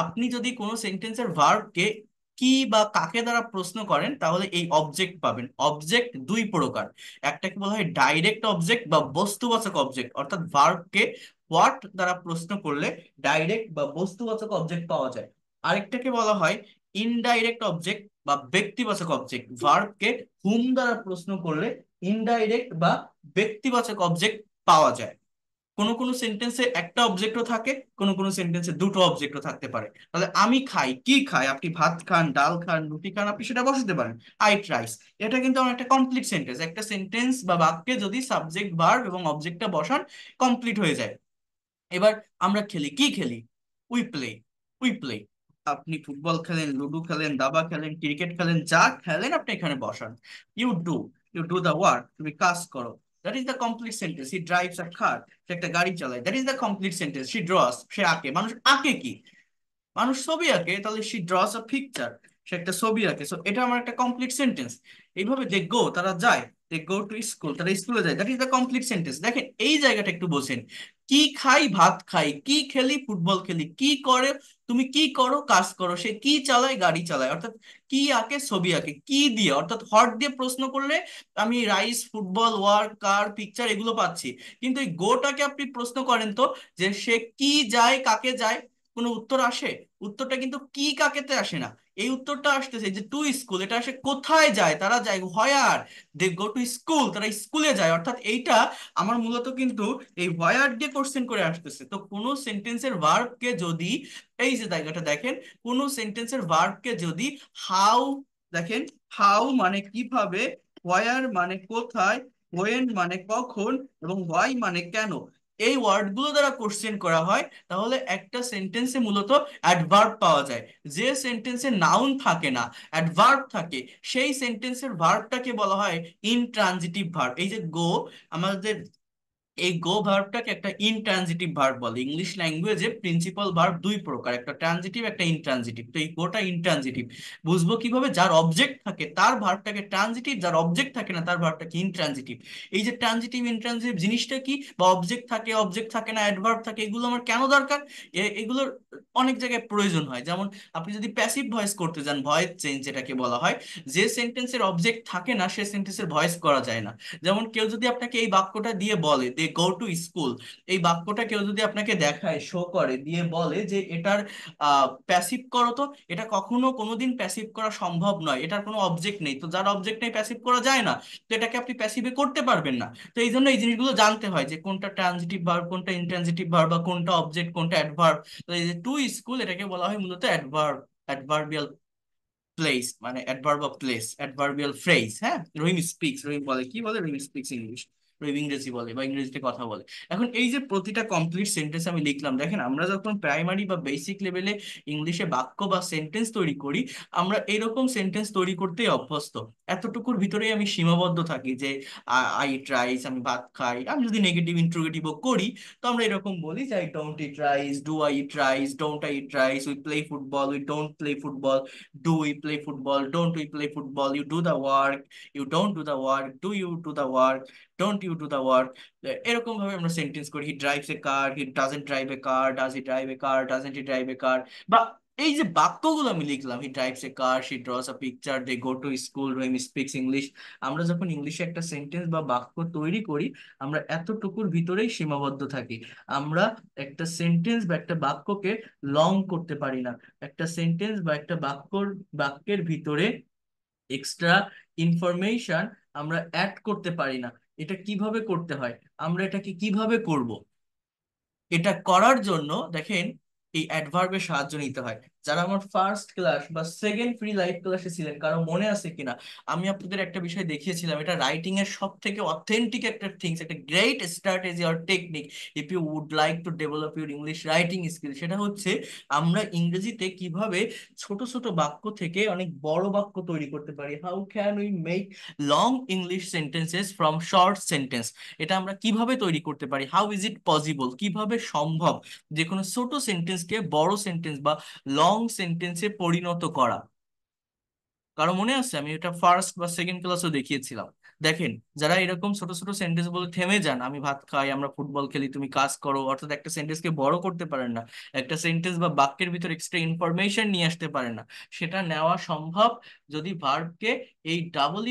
আপনি যদি কোনো সেন্টেন্সের ভার্বকে কি বা কাকে দ্বারা প্রশ্ন করেন, তাহলে এই অবজেক্ট পাবেন। অবজেক্ট দুই প্রকার, একটাকে বলা হয় ডাইরেক্ট অবজেক্ট বা বস্তুবাচক অবজেক্ট, অর্থাৎ ভার্বকে হোয়াট দ্বারা প্রশ্ন করলে ডাইরেক্ট বা বস্তুবাচক অবজেক্ট পাওয়া যায়। আরেকটাকে বলা হয় ইনডাইরেক্ট অবজেক্ট বা ব্যক্তিবাচক অবজেক্ট, ভার্বকে হুম দ্বারা প্রশ্ন করলে ইনডাইরেক্ট বা ব্যক্তিবাচক অবজেক্ট পাওয়া যায়। কোনো কোনো সেন্টেন্সে একটা অবজেক্টও থাকে, কোনো কোনো সেন্টেন্সে দুটো অবজেক্টও থাকতে পারে। তাহলে আমি খাই, কি খাই? আপনি ভাত খান, ডাল খান, রুটি খান, আপনি সেটা বসাতে পারেন আই রাইস। এটা কিন্তু আমার একটা কমপ্লিট সেন্টেন্স। একটা সেন্টেন্স বা বাক্যে যদি সাবজেক্ট ভার্ব এবং অবজেক্টটা বসান, কমপ্লিট হয়ে যায়। এবার আমরা খেলি, কি খেলি? We play, we play. আপনি ফুটবল খেলেন, লুডো খেলেন, দাবা খেলেন, ক্রিকেট খেলেন, যা খেলেন আপনি এখানে বসান। You do, you do the work, তুমি কাজ করো। That is the complete sentence. He drives a car, সে একটা গাড়ি চালায়। That is the complete sentence. She draws, সে আঁকে। মানুষ আঁকে কি? মানুষ ছবি আঁকে, তাহলে শি ড্রস আ পিকচার। সে একটা ছবি আঁকে, সো এটা আমার একটা কমপ্লিট সেন্টেন্স। এইভাবে দে গো, তারা যায়, দে গো টু স্কুল, তারা স্কুলে যায়, that is the complete sentence. দেখেন এই জায়গাটা একটু বোঝেন। কি খাই, ভাত খাই, কি খেলি, ফুটবল খেলি, কি করে, তুমি কি করো, কাজ করো, সে কি চালায়, গাড়ি চালায়, অর্থাৎ কি আঁকে, ছবি আঁকে, কি দিয়ে অর্থাৎ হট দিয়ে প্রশ্ন করলে আমি রাইস, ফুটবল, ওয়ার্ক, কার, পিকচার এগুলো পাচ্ছি। কিন্তু এই গোটাকে আপনি প্রশ্ন করেন তো, যে সে কি যায়, কাকে যায়, কোনো উত্তর আসে? উত্তরটা কিন্তু কি কাকেতে আসে না। এই উত্তরটা আসতেছে যে টু স্কুল, এটা আসে কোথায় যায়, তারা যায় হোয়ার, দে গো টু স্কুল, তারা স্কুলে যায়। অর্থাৎ এইটা আমার মূলত কিন্তু এই হোয়ার দিয়ে কোশ্চেন করে আসতেছে। তো কোনো সেন্টেন্সের ভার্বকে যদি, এই যে জায়গাটা দেখেন, কোনো সেন্টেন্সের ভার্বকে যদি হাউ, দেখেন হাউ মানে কিভাবে, হোয়ার মানে কোথায়, হোয়েন মানে কখন, এবং হোয়াই মানে কেন, এই ওয়ার্ডগুলো দ্বারা কোশ্চেন করা হয়, তাহলে একটা সেন্টেন্সে মূলত অ্যাডভার্ব পাওয়া যায়। যে সেন্টেন্সে নাউন থাকে না, অ্যাডভার্ব থাকে, সেই সেন্টেন্সের ভার্বটাকে বলা হয় ইনট্রানজিটিভ ভার্ব। এই যে গো, আমাদের এই গো ভার্বটাকে একটা ইনট্রানজিটিভ ভার্ব বলে। ইংলিশ ল্যাঙ্গুয়েজে প্রিন্সিপাল ভার্ব দুই প্রকার, একটা ট্রানজিটিভ, একটা ইনট্রানজিটিভ। তো এই গোটা ইনট্রানজিটিভ। বুঝবো কিভাবে? যার অবজেক্ট থাকে তার ভার্বটাকে ট্রানজিটিভ, যার অবজেক্ট থাকে না তার ভার্বটাকে ইনট্রানজিটিভ। এই যে ট্রানজিটিভ ইনট্রানজিটিভ জিনিসটা কি, বা অবজেক্ট থাকে, অবজেক্ট থাকে না, অ্যাডভার্ব থাকে, এগুলো আমার কেন দরকার? এগুলোর অনেক জায়গায় প্রয়োজন হয়। যেমন আপনি যদি প্যাসিভ ভয়েস করতে যান, ভয়েস চেঞ্জ যেটাকে বলা হয়, যে সেন্টেন্সের অবজেক্ট থাকে না সে সেন্টেন্সের ভয়েস করা যায় না। যেমন কেউ যদি আপনাকে এই বাক্যটা দিয়ে বলে দে গো টু স্কুল, এই বাক্যটা কেউ যদি আপনাকে দেখায়, শো করে, দিয়ে বলে যে এটার প্যাসিভ করো, তো এটা কখনো কোনোদিন প্যাসিভ করা সম্ভব নয়, এটার কোনো অবজেক্ট নেই। তো যার অবজেক্ট নেই প্যাসিভ করা যায় না, তো এটাকে আপনি প্যাসিভে করতে পারবেন না। তো এই জন্য এই জিনিসগুলো জানতে হয় যে কোনটা ট্রানজিটিভ ভার্ব, কোনটা ইনট্রানজিটিভ ভার্ব, বা কোনটা অবজেক্ট, কোনটা অ্যাডভার্ব। তো এই যে টু স্কুল, এটাকে বলা হয় মূলত অ্যাডভার্ব, অ্যাডভার্বিয়াল প্লেস, মানে adverb of place, adverbial phrase. হ্যাঁ, রহিম স্পিক্স, রহিম বলে, কি বলে, রহিম স্পিক্স ইংলিশ, রহিম ইংরেজি বলে বা ইংরেজিতে কথা বলে। এখন এই যে প্রতিটা কমপ্লিট সেন্টেন্স আমি লিখলাম, দেখেন আমরা যখন প্রাইমারি বা বেসিক লেভেলে ইংলিশে বাক্য বা সেন্টেন্স তৈরি করি, আমরা এরকম সেন্টেন্স তৈরি করতেই অভ্যস্ত। এতটুকুর ভিতরেই আমি সীমাবদ্ধ থাকি যে আই ইট রাইস, আমি ভাত খাই। আমি যদি নেগেটিভ ইন্ট্রোগেটিভও করি, তো আমরা এরকম বলি যে I don't eat rice, do I eat rice, don't I eat rice, we play football, we don't play football, do we play football, don't we play football, you do the work, you don't do the work, do you do the work, don't you do the work। এরকম ভাবে আমরা sentence করি। He drives a car, he doesn't drive a car, does he drive a car, doesn't he drive a car. বা এই যে বাক্যগুলো আমি লিখলাম, he drives a car, she draws a picture, they go to school, Rahim speaks English. আমরা যখন ইংলিশে একটা সেন্টেন্স বা বাক্য তৈরি করি, আমরা এতটুকুর ভিতরেই সীমাবদ্ধ থাকি। আমরা একটা সেন্টেন্স বা একটা বাক্যকে লং করতে পারি না। একটা সেন্টেন্স বা একটা বাক্যের ভিতরে এক্সট্রা ইনফরমেশন আমরা অ্যাড করতে পারি না। এটা কিভাবে করতে হয়, আমরা এটাকে কিভাবে করব, এটা করার জন্য দেখেন এই অ্যাডভার্বের সাহায্য নিতে হয়। যারা আমার ফার্স্ট ক্লাস বা সেকেন্ড ফ্রি লাইভ ক্লাসে ছিলেন, কারো মনে আছে কিনা, আমি আপনাদের একটা বিষয় দেখিয়েছিলাম, এটা রাইটিং এর সব থেকে অথেন্টিক একটা থিংস, একটা great strategy or technique if you would like to develop your English writing skill. সেটা হচ্ছে আমরা ইংরেজিতে কিভাবে ছোট ছোট বাক্য থেকে অনেক বড় বাক্য তৈরি করতে পারি। How can we make long English sentences from short sentence. এটা আমরা কিভাবে তৈরি করতে পারি, হাউ ইজ ইট পসিবল, কিভাবে সম্ভব যে কোনো ছোট সেন্টেন্সকে বড় সেন্টেন্স বা লং সেন্টেন্সে পরিণত করা। কারো মনে আছে? আমি এটা ফার্স্ট বা সেকেন্ড ক্লাসও দেখিয়েছিলাম। দেখেন, যারা এরকম ছোট ছোট সেন্টেন্স বলে থেমে যান, আমি ভাত খাই, আমরা ফুটবল খেলি, তুমি কাজ করো, অর্থাৎ একটা সেন্টেন্সকে বড় করতে পারেন না, একটা সেন্টেন্স বা বাক্যের ভিতর এক্সট্রা ইনফরমেশন নিয়ে আসতে পারেন না, সেটা নেওয়া সম্ভব যদি ভার্বকে এই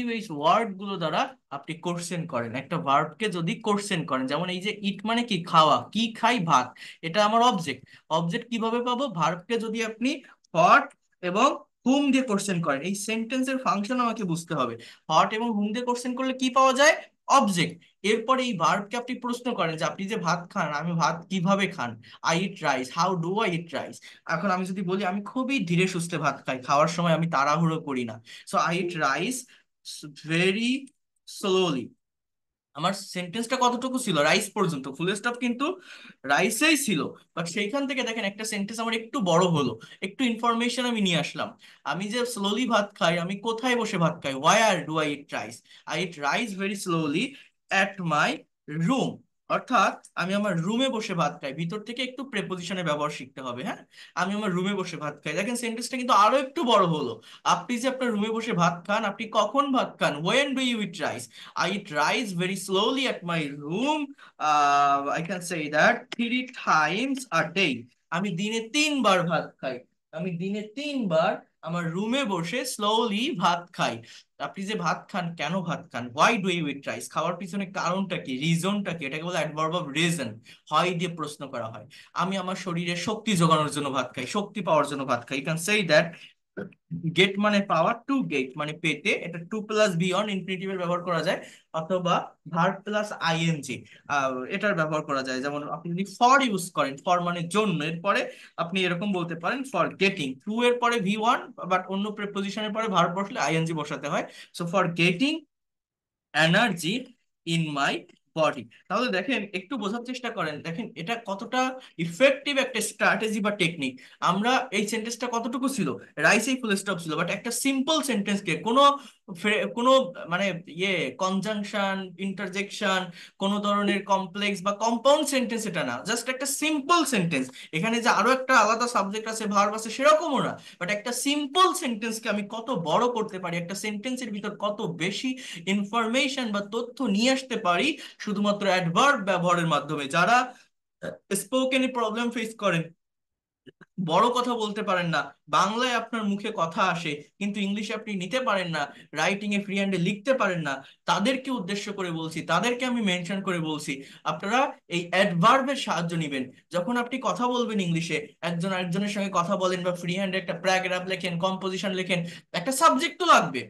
WH ওয়ার্ড গুলো দ্বারা আপনি কোশ্চেন করেন। একটা ভার্বকে যদি কোশ্চেন করেন, যেমন এই যে ইট মানে কি, খাওয়া, কি খাই, ভাত, এটা আমার অবজেক্ট। অবজেক্ট কিভাবে পাবো? ভার্বকে যদি আপনি হট এবং হুম দিয়ে কোশ্চেন করেন, এই সেন্টেন্সের ফাংশন আমাকে বুঝতে হবে। হট এবং হুম দিয়ে কোশ্চেন করলে কি পাওয়া যায়? অবজেক্ট। এরপরে এই ভার্বকে আপনি প্রশ্ন করেন যে আপনি যে ভাত খান, আমি ভাত কিভাবে খান, I eat rice, how do I eat rice. এখন আমি যদি বলি আমি খুবই ধীরে সুস্থে ভাত খাই, খাওয়ার সময় আমি তাড়াহুড়ো করি না, so I eat rice very slowly. আমার সেন্টেন্সটা কতটুকু ছিল? রাইস পর্যন্ত, ফুল স্টপ কিন্তু রাইসেই ছিল। বাট সেইখান থেকে দেখেন একটা সেন্টেন্স আমার একটু বড় হলো, একটু ইনফরমেশন আমি নিয়ে আসলাম। আমি যে স্লোলি ভাত খাই, আমি কোথায় বসে ভাত খাই, where do I eat rice, I eat rice very slowly at my room. অর্থাৎ আমি আমার রুমে বসে ভাত খাই, ভিতর থেকে একটু প্রেপোজিশনের ব্যবহার শিখতে হবে। হ্যাঁ, আমি আমার রুমে বসে ভাত খাই। দেখেন সেন্টেন্সটা কিন্তু আরো একটু বড় হলো। আপনি যে আপনার রুমে বসে ভাত খান, আপনি কখন ভাত খান? When do you eat rice? I eat rice very slowly at my room. I can say that 3 times a day. আমি দিনে 3 বার ভাত খাই। আমি দিনে 3 বার আমার রুমে বসে স্লোলি ভাত খাই। আপনি যে ভাত খান, কেন ভাত খান? Why do you eat rice? খাওয়ার পিছনে কারণটা কি, রিজনটা কি? এটাকে বলে অ্যাডভার্ব অফ রিজন। হয় দিয়ে প্রশ্ন করা হয়। আমি আমার শরীরে শক্তি যোগানোর জন্য ভাত খাই, শক্তি পাওয়ার জন্য ভাত খাই। You can say that get মানে পাওয়ার, টু গেট মানে পেতে, এটা টু প্লাস বি অন ইনফিনিটিভের ব্যবহার করা যায়, অথবা ভার্ব প্লাস আইএনজি এটার ব্যবহার করা যায়। যেমন আপনি যদি ফর ইউজ করেন, ফর মানে জন্য, এরপরে আপনি এরকম বলতে পারেন ফর গেটিং, টু এর পরে ভি ওয়ান, বাট অন্য প্রেপোজিশনের পরে ভার্ব বসলে আইএনজি বসাতে হয়। So for getting energy in my body. তাহলে দেখেন, একটু বোঝার চেষ্টা করেন, দেখেন এটা কতটা ইফেক্টিভ একটা স্ট্র্যাটেজি বা টেকনিক। আমরা এই সেন্টেন্সটা কতটুকু ছিল, রাইসেই ফুল স্টপ ছিল, বাট একটা সিম্পল সেন্টেন্সকে কোনো কোনো মানে ইয়ে কনজাংশন, ইন্টারজেকশন, কোনো ধরনের কমপ্লেক্স বা কম্পাউন্ড সেন্টেন্স এটা না, জাস্ট একটা সিম্পল সেন্টেন্স। এখানে যে আরো একটা আলাদা সাবজেক্ট আছে, ভার্ব আছে, সেরকমও না, বাট একটা সিম্পল সেন্টেন্সকে আমি কত বড় করতে পারি, একটা সেন্টেন্সের ভিতর কত বেশি ইনফরমেশন বা তথ্য নিয়ে আসতে পারি শুধুমাত্র অ্যাডভার্ব ব্যবহারের মাধ্যমে। যারা স্পোকেন প্রবলেম ফেস করেন, বড় কথা বলতে পারেন না, বাংলায় আপনার মুখে কথা আসে কিন্তু ইংলিশে আপনি নিতে পারেন না, রাইটিং এ ফ্রি হ্যান্ডে লিখতে পারেন না, তাদেরকে উদ্দেশ্য করে বলছি, তাদেরকে আমি মেনশন করে বলছি, আপনারা এই অ্যাডভার্বের সাহায্য নেবেন। যখন আপনি কথা বলবেন ইংলিশে, একজন আরেকজনের সঙ্গে কথা বলেন বা ফ্রি হ্যান্ডে একটা প্যারাগ্রাফ লেখেন, কম্পোজিশন লেখেন, একটা সাবজেক্ট তো লাগবে।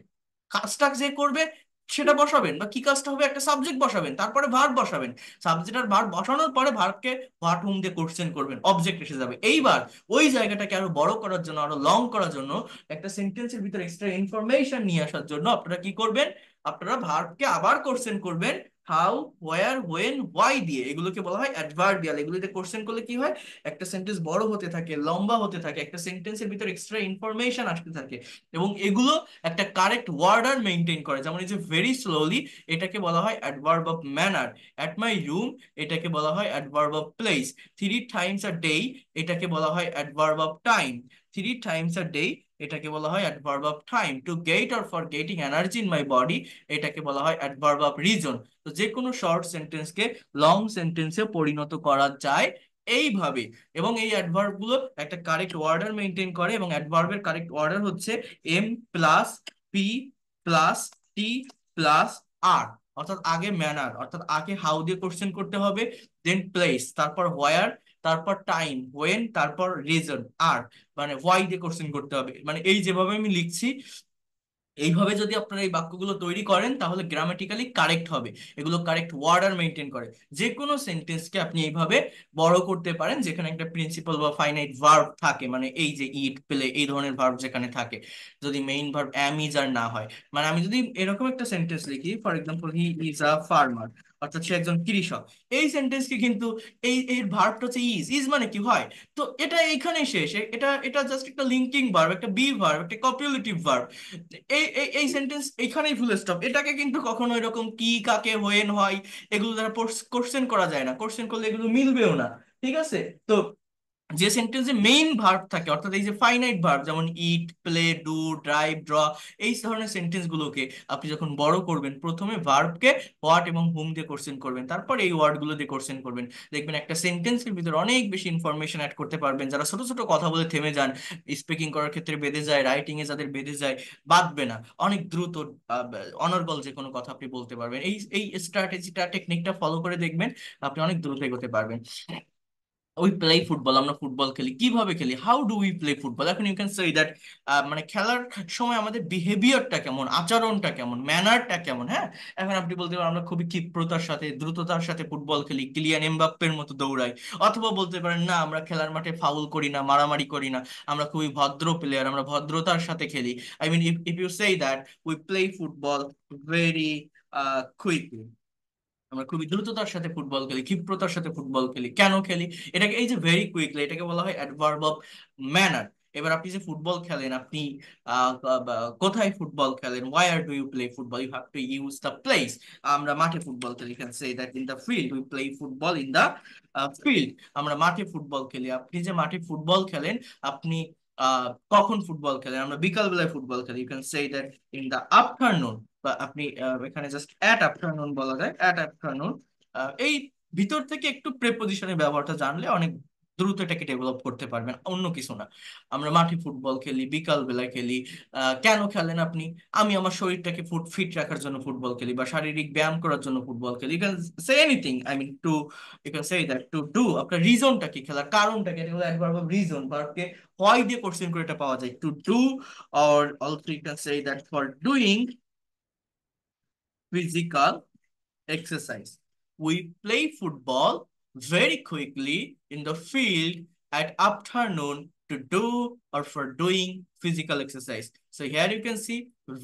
কাজটা যে করবে সেটা বসাবেন, বা কি কাজটা হবে একটা সাবজেক্ট বসাবেন, তারপরে ভার্ব বসাবেন। সাবজেক্ট আর ভার্ব বসানোর পরে ভার্বকে হোয়াট হুম দিয়ে কোশ্চেন করবেন, অবজেক্ট এসে যাবে। এইবার ওই জায়গাটাকে আরো বড় করার জন্য, আরো লং করার জন্য, একটা সেন্টেন্সের ভিতরে এক্সট্রা ইনফরমেশন নিয়ে আসার জন্য আপনারা কি করবেন? আপনারা ভার্বকে আবার কোশ্চেন করবেন, হাউ, হোয়ার, হোয়েন, হোয়াই দিয়ে। এগুলোকে বলা হয় অ্যাডভার্বিয়াল। এগুলোতে কোশ্চেন করলে কি হয়, একটা সেন্টেন্স বড় হতে থাকে, লম্বা হতে থাকে, একটা সেন্টেন্সের ভিতরে এক্সট্রা ইনফরমেশন আসতে থাকে, এবং এগুলো একটা কারেক্ট ওয়ার্ডার মেনটেন করে। যেমন এই যে ভেরি স্লোলি, এটাকে বলা হয় adverb of manner. At my room, এটাকে বলা হয় adverb of place. 3 times a day, এটাকে বলা হয় adverb of time. 3 times a day, এটাকে বলা হয় adverb of time. To get or for getting energy in my body, এটাকে বলা হয় অ্যাডভার্ব অফ রিজন। তো যে কোনো শর্ট সেন্টেন্সকে লং সেন্টেন্সে পরিণত করা যায় এইভাবে। এবং এই অ্যাডভার্ব গুলো একটা কারেক্ট অর্ডার মেনটেন করে, এবং অ্যাডভার্বের কারেক্ট অর্ডার হচ্ছে এম প্লাস পি প্লাস টি প্লাস আর। অর্থাৎ আগে ম্যানার, অর্থাৎ আগে হাউ দিয়ে কোশ্চেন করতে হবে, দেন প্লেস, তারপর হোয়ার, তারপর টাইম, হোয়েন, তারপর রিজন, আর মানে হোয়াই দিয়ে কোশ্চেন করতে হবে। মানে এই যেভাবে আমি লিখছি, এইভাবে যদি আপনারা এই বাক্যগুলো তৈরি করেন তাহলে গ্রামাটিক্যালি কারেক্ট হবে। এগুলো কারেক্ট ওয়ার্ডার মেনটেন করে। যে কোনো সেন্টেন্সকে আপনি এইভাবে বড় করতে পারেন, যেখানে একটা প্রিন্সিপাল বা ফাইনাইট ভার্ব থাকে, মানে এই যে ইট, প্লে, এই ধরনের ভার্ব যেখানে থাকে, যদি মেইন ভার্ব অ্যাম, ইজ আর না হয়। মানে আমি যদি এরকম একটা সেন্টেন্স লিখি, for example he is a farmer, অর্থাৎ সে একজন কৃষক, এই সেন্টেন্সকে কিন্তু এই এর ভার্বটা হচ্ছে ইজ। ইজ মানে কি হয়, তো এটা এইখানে শেষ। এটা এটা জাস্ট একটা লিঙ্কিং ভার্ব, একটা বি ভার্ব, একটা কপিউলেটিভ ভার্ব। এই এই এই সেন্টেন্স এইখানেই ফুল স্টপ। এটাকে কিন্তু কখনো এরকম কি, কাকে, হোয়েন, হয়, এগুলো দ্বারা কোশ্চেন করা যায় না। কোশ্চেন করলে এগুলো মিলবেও না। ঠিক আছে? তো যে সেন্টেন্সে মেইন ভার্ব থাকে, অর্থাৎ এই যে ফাইনাইট ভার্ব, যেমন ইট, প্লে, ডু, ড্রাইভ, ড্র, এই ধরনের সেন্টেন্স গুলোকে আপনি যখন বড় করবেন, প্রথমে ভার্বকে হোয়াট এবং হুম দিয়ে কোশ্চেন করবেন, তারপর এই ওয়ার্ড গুলো দিয়ে কোশ্চেন করবেন। দেখবেন একটা সেন্টেন্সের ভিতরে অনেক বেশি ইনফরমেশন অ্যাড করতে পারবেন। যারা ছোট ছোট কথা বলে থেমে যান, স্পিকিং করার ক্ষেত্রে বেঁধে যায়, রাইটিং এ যাদের বেঁধে যায়, বাঁধবে না, অনেক দ্রুত আহ, অনর্গল যে কোনো কথা আপনি বলতে পারবেন। এই এই স্ট্র্যাটেজিটা, টেকনিকটা ফলো করে দেখবেন, আপনি অনেক দ্রুত এগোতে পারবেন। উই প্লে ফুটবল, আমরা ফুটবল খেলি। কিভাবে খেলি? How do we play football? এখন ইউ ক্যান সে দ্যাট মানে খেলার সময় আমাদের বিহেভিয়ারটা কেমন, আচরণটা কেমন, ম্যানারটা কেমন। হ্যাঁ, এখন আপনি বলতে পারেন আমরা খুবই ক্ষিপ্রতার সাথে, দ্রুততার সাথে ফুটবল খেলি, কিলিয়ান এমবাপ্পের মতো দৌড়াই। অথবা বলতে পারেন না, আমরা খেলার মাঠে ফাউল করি না, মারামারি করি না, আমরা খুবই ভদ্র প্লেয়ার, আমরা ভদ্রতার সাথে খেলি। I mean, if you say that we play football very quickly, আমরা খুবই দ্রুততার সাথে ফুটবল খেলি, ক্ষিপ্রতার সাথে ফুটবল খেলি, কেন খেলি? এটাকে, এই যে ভেরি কুইকলি, এটাকে বলা হয় অ্যাডভার্ব অফ ম্যানার। এবার আপনি যে ফুটবল খেলেন, আপনি কোথায় ফুটবল খেলেন, where do you play football, you have to use the place. আমরা মাঠে ফুটবল খেলি, can say that in the field we play football in the field. আমরা মাঠে ফুটবল খেলি। আপনি যে মাঠে ফুটবল খেলেন, আপনি কখন ফুটবল খেলেন? আমরা বিকাল বেলায় ফুটবল খেলি, you can say that in the afternoon. বা আপনি এখানে জাস্ট অ্যাট আফটারনুন বলা যায়, অ্যাট আফটারনুন। এই ভিতর থেকে একটু প্রেপোজিশনের ব্যবহারটা জানলে অনেক দ্রুত এটাকে ডেভেলপ করতে পারবেন, অন্য কিছু না। আমরা মাঠে ফুটবল খেলি, বিকাল বেলায় খেলি। কেন খেলেন আপনি? আমি আমার শরীরটাকে ফিট রাখার জন্য ফুটবল খেলি, বা শারীরিক ব্যায়াম করার জন্য ফুটবল খেলি। You can say anything, I mean to, you can say that to do. আপনার রিজনটা কি, খেলার কারণটা কি, এটা হলো একবার রিজন। ভার্বকে হয় দিয়ে কোশ্চেন করে এটা পাওয়া যায়, to do. Or also you can say that for doing physical exercise. We play football very quickly in the field at afternoon to do or for doing physical exercise. So here you can see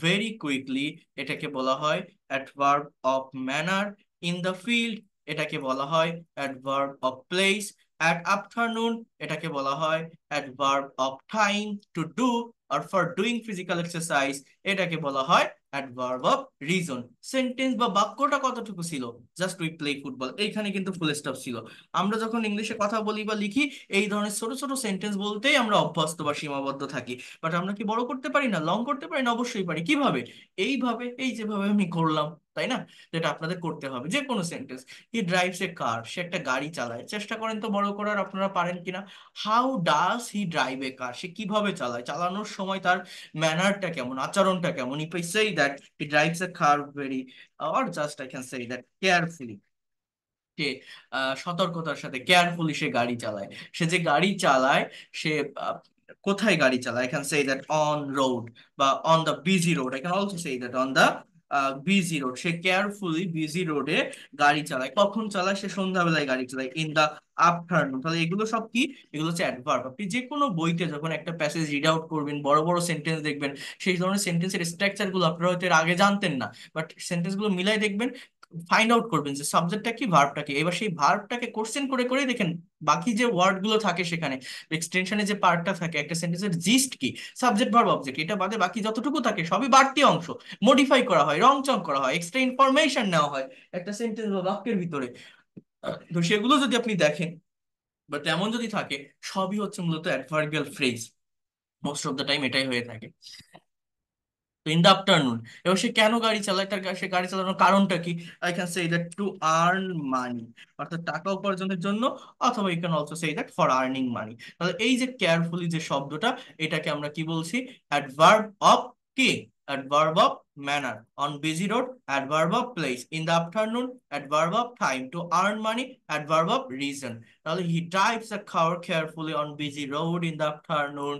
very quickly এটাকে বলা হয় adverb of manner, in the field এটাকে বলা হয় adverb of place, at afternoon এটাকে বলা হয় adverb of time, to do or for doing physical exercise এটাকে বলা হয় অ্যাডভার্ব অফ রিজন। সেন্টেন্স বা বাক্যটা কতটুকু ছিল? জাস্ট উই প্লে ফুটবল, এইখানে কিন্তু ফুল স্টপ ছিল। আমরা যখন ইংলিশে কথা বলি বা লিখি, এই ধরনের ছোট ছোট সেন্টেন্স বলতেই আমরা অভ্যস্ত বা সীমাবদ্ধ থাকি। বাট আমরা কি বড় করতে পারি না, লং করতে পারি না? অবশ্যই পারি। কিভাবে? এইভাবে, এই যেভাবে আমি করলাম, তাই না? যেটা আপনাদের করতে হবে। যে কোনো sentence, he drives a car, সে একটা গাড়ি চালায়। চেষ্টা করেন তো বড় করার, আপনারা পারেন কিনা। How does he drive a car, সে কিভাবে চালায়, চালানোর সময় তার ম্যানারটা কেমন, আচরণটা কেমন। If I say that he drives a car very, or just I can say that carefully, সে সতর্কতার সাথে কেয়ারফুলি সে গাড়ি চালায়। সে যে গাড়ি চালায়, সে আহ, কোথায় গাড়ি চালায়? I can say that on road, বা on the busy road. I can also say that on the busy road. সে কেয়ারফুলি বিজি রোডে গাড়ি চালায়। কখন চালায়? সে সন্ধ্যাবেলায় গাড়ি চালায়, ইন দা আফটারনুন। তাহলে এগুলো সব কি? এগুলো হচ্ছে অ্যাডভার্ব। আপনি যে কোনো বইতে যখন একটা প্যাসেজ রিড আউট করবেন, বড় বড় সেন্টেন্স দেখবেন, সেই ধরনের সেন্টেন্সের স্ট্রাকচার গুলো আপনারা হয়তো এর আগে জানতেন না, বাট সেন্টেন্স গুলো মিলাই দেখবেন, ফাইন্ড আউট করবেন যে সাবজেক্টটা কি, ভার্বটা কি। এবার সেই ভার্বটাকে কোশ্চেন করে করে দেখেন বাকি যে ওয়ার্ড গুলো থাকে সেখানে, এক্সটেনশনে যে পার্টটা থাকে একটা সেন্টেন্সের, জিস্ট কি, সাবজেক্ট ভার্ব অবজেক্ট, এটা বাদে বাকি যতটুকু থাকে সবই বাড়তি অংশ। মডিফাই করা হয়, রংচং করা হয়, এক্সট্রা ইনফরমেশন নেওয়া হয় একটা সেন্টেন্স বা বাক্যের ভিতরে। তো সেগুলো যদি আপনি দেখেন বা তেমন যদি থাকে, সবই হচ্ছে মূলত adverbial phrase. Most of the time এটাই হয়ে থাকে। তো ইন দ্য আফটারনুন, এবার সে কেন গাড়ি চালায়, সে গাড়ি চালানোর কারণটা কি? I can say that to earn money, অর্থাৎ টাকা উপার্জনের জন্য। অথবা you can also say that for earning money. তাহলে এই যে কেয়ারফুলি যে শব্দটা, এটাকে আমরা কি বলছি? অ্যাডভার্ব অফ কি? Adverb of manner. On busy road, adverb of place. In the afternoon, adverb of time. To earn money, adverb of reason. তাহলে he drives a car carefully on busy road in the afternoon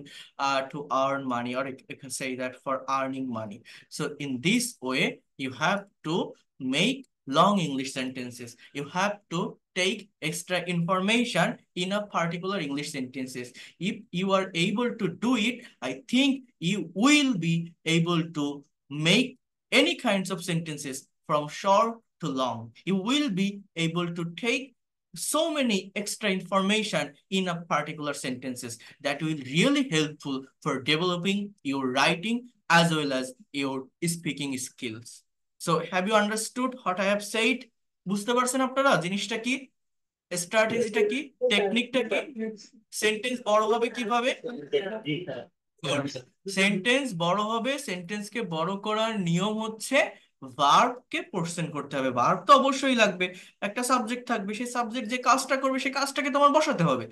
to earn money, or you can say that for earning money. So in this way, you have to make long English sentences. You have to take extra information in a particular English sentences. If you are able to do it, I think you will be able to make any kinds of sentences from short to long. You will be able to take so many extra information in a particular sentences that will really helpful for developing your writing as well as your speaking skills. So have you understood what I have said? বুঝতে পারছেন আপনারা জিনিসটা কি, স্ট্র্যাটেজিটা কি, টেকনিকটা কি? Sentence বড় হবে কিভাবে? সেন্টেন্স বড় হবে, সেন্টেন্সকে বড় করার নিয়ম হচ্ছে ভার্বকে পোর্শন করতে হবে। ভার্ব তো অবশ্যই লাগবে, একটা সাবজেক্ট থাকবে, সেই সাবজেক্ট যে কাজটা করবে সেই কাজটাকে তোমার বসাতে হবে।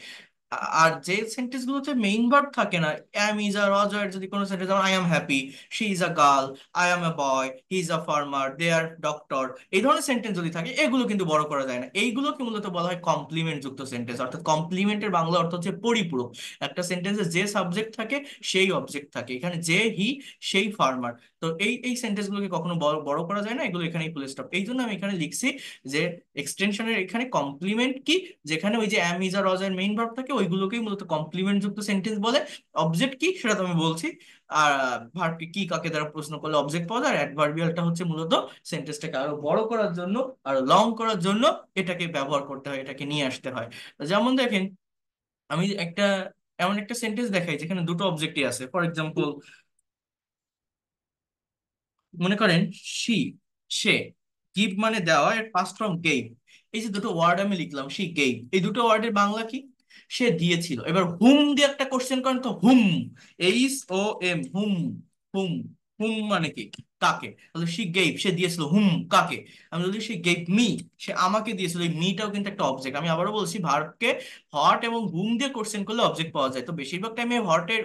আর যে সেন্টেন্স গুলোতে মেইন ভার্ব থাকে না, অ্যাম, ইজ, আর অজয়ের যদি কোনো সেন্টেন্স, যেমন I am happy, she is a girl, I am a boy, he is a farmer, they are doctor, এই ধরনের সেন্টেন্স যদি থাকে, এগুলো কিন্তু বড় করা যায় না। এইগুলোকে মূলত বলা হয় কমপ্লিমেন্ট যুক্ত সেন্টেন্স। অর্থাৎ কমপ্লিমেন্টের বাংলা অর্থ হচ্ছে পরিপূরক। একটা সেন্টেন্সে যে সাবজেক্ট থাকে সেই অবজেক্ট থাকে, এখানে যে, হি, সেই ফার্মার। তো এই সেন্টেন্স গুলোকে কখনো বড় বড় করা যায় না, এগুলো এখানেই ফুল স্টপ। এই জন্য আমি এখানে লিখছি যে এক্সটেনশনের এখানে কমপ্লিমেন্ট কি, যেখানে ওই যে অ্যাম, ইজ আর অজ এর মেইন ভার্ব থাকে, ওইগুলোকেই মূলত কমপ্লিমেন্ট যুক্ত সেন্টেন্স বলে। অবজেক্ট কি সেটা তো আমি বলছি। আর ভার্ব কি, কাকে দ্বারা প্রশ্ন করলে অবজেক্ট পাওয়া যায়। আর অ্যাডভার্বিয়ালটা হচ্ছে মূলত সেন্টেন্সটাকে আরো বড় করার জন্য, আরো লং করার জন্য এটাকে ব্যবহার করতে হয়, এটাকে নিয়ে আসতে হয়। যেমন দেখেন, আমি একটা এমন একটা সেন্টেন্স দেখাই যেখানে দুটো অবজেক্টই আছে। ফর এক্সাম্পল, মনে করেন শি, সে, গিভ মানে দেওয়া, এর পাস্ট ফর্ম গেভ। এই যে দুটো ওয়ার্ড আমি লিখলাম শি গেভ, এই দুটো ওয়ার্ডের বাংলা কি? সে দিয়েছিল। এবার হুম দিয়ে একটা কোশ্চেন করেন তো, হুম, এইচ ও এম, হুম, হুম, হুম মানে কি? কাকে? তাহলে শি গেভ, সে দিয়েছিল, হুম কাকে? আমি যদি শি গেভ মি, সে আমাকে দিয়েছিল, এই মিটাও কিন্তু একটা অবজেক্ট। আমি আবারও বলছি, ভার্বকে হট এবং হুম দিয়ে কোশ্চেন করলে অবজেক্ট পাওয়া যায়, তো বেশিরভাগ টাইমে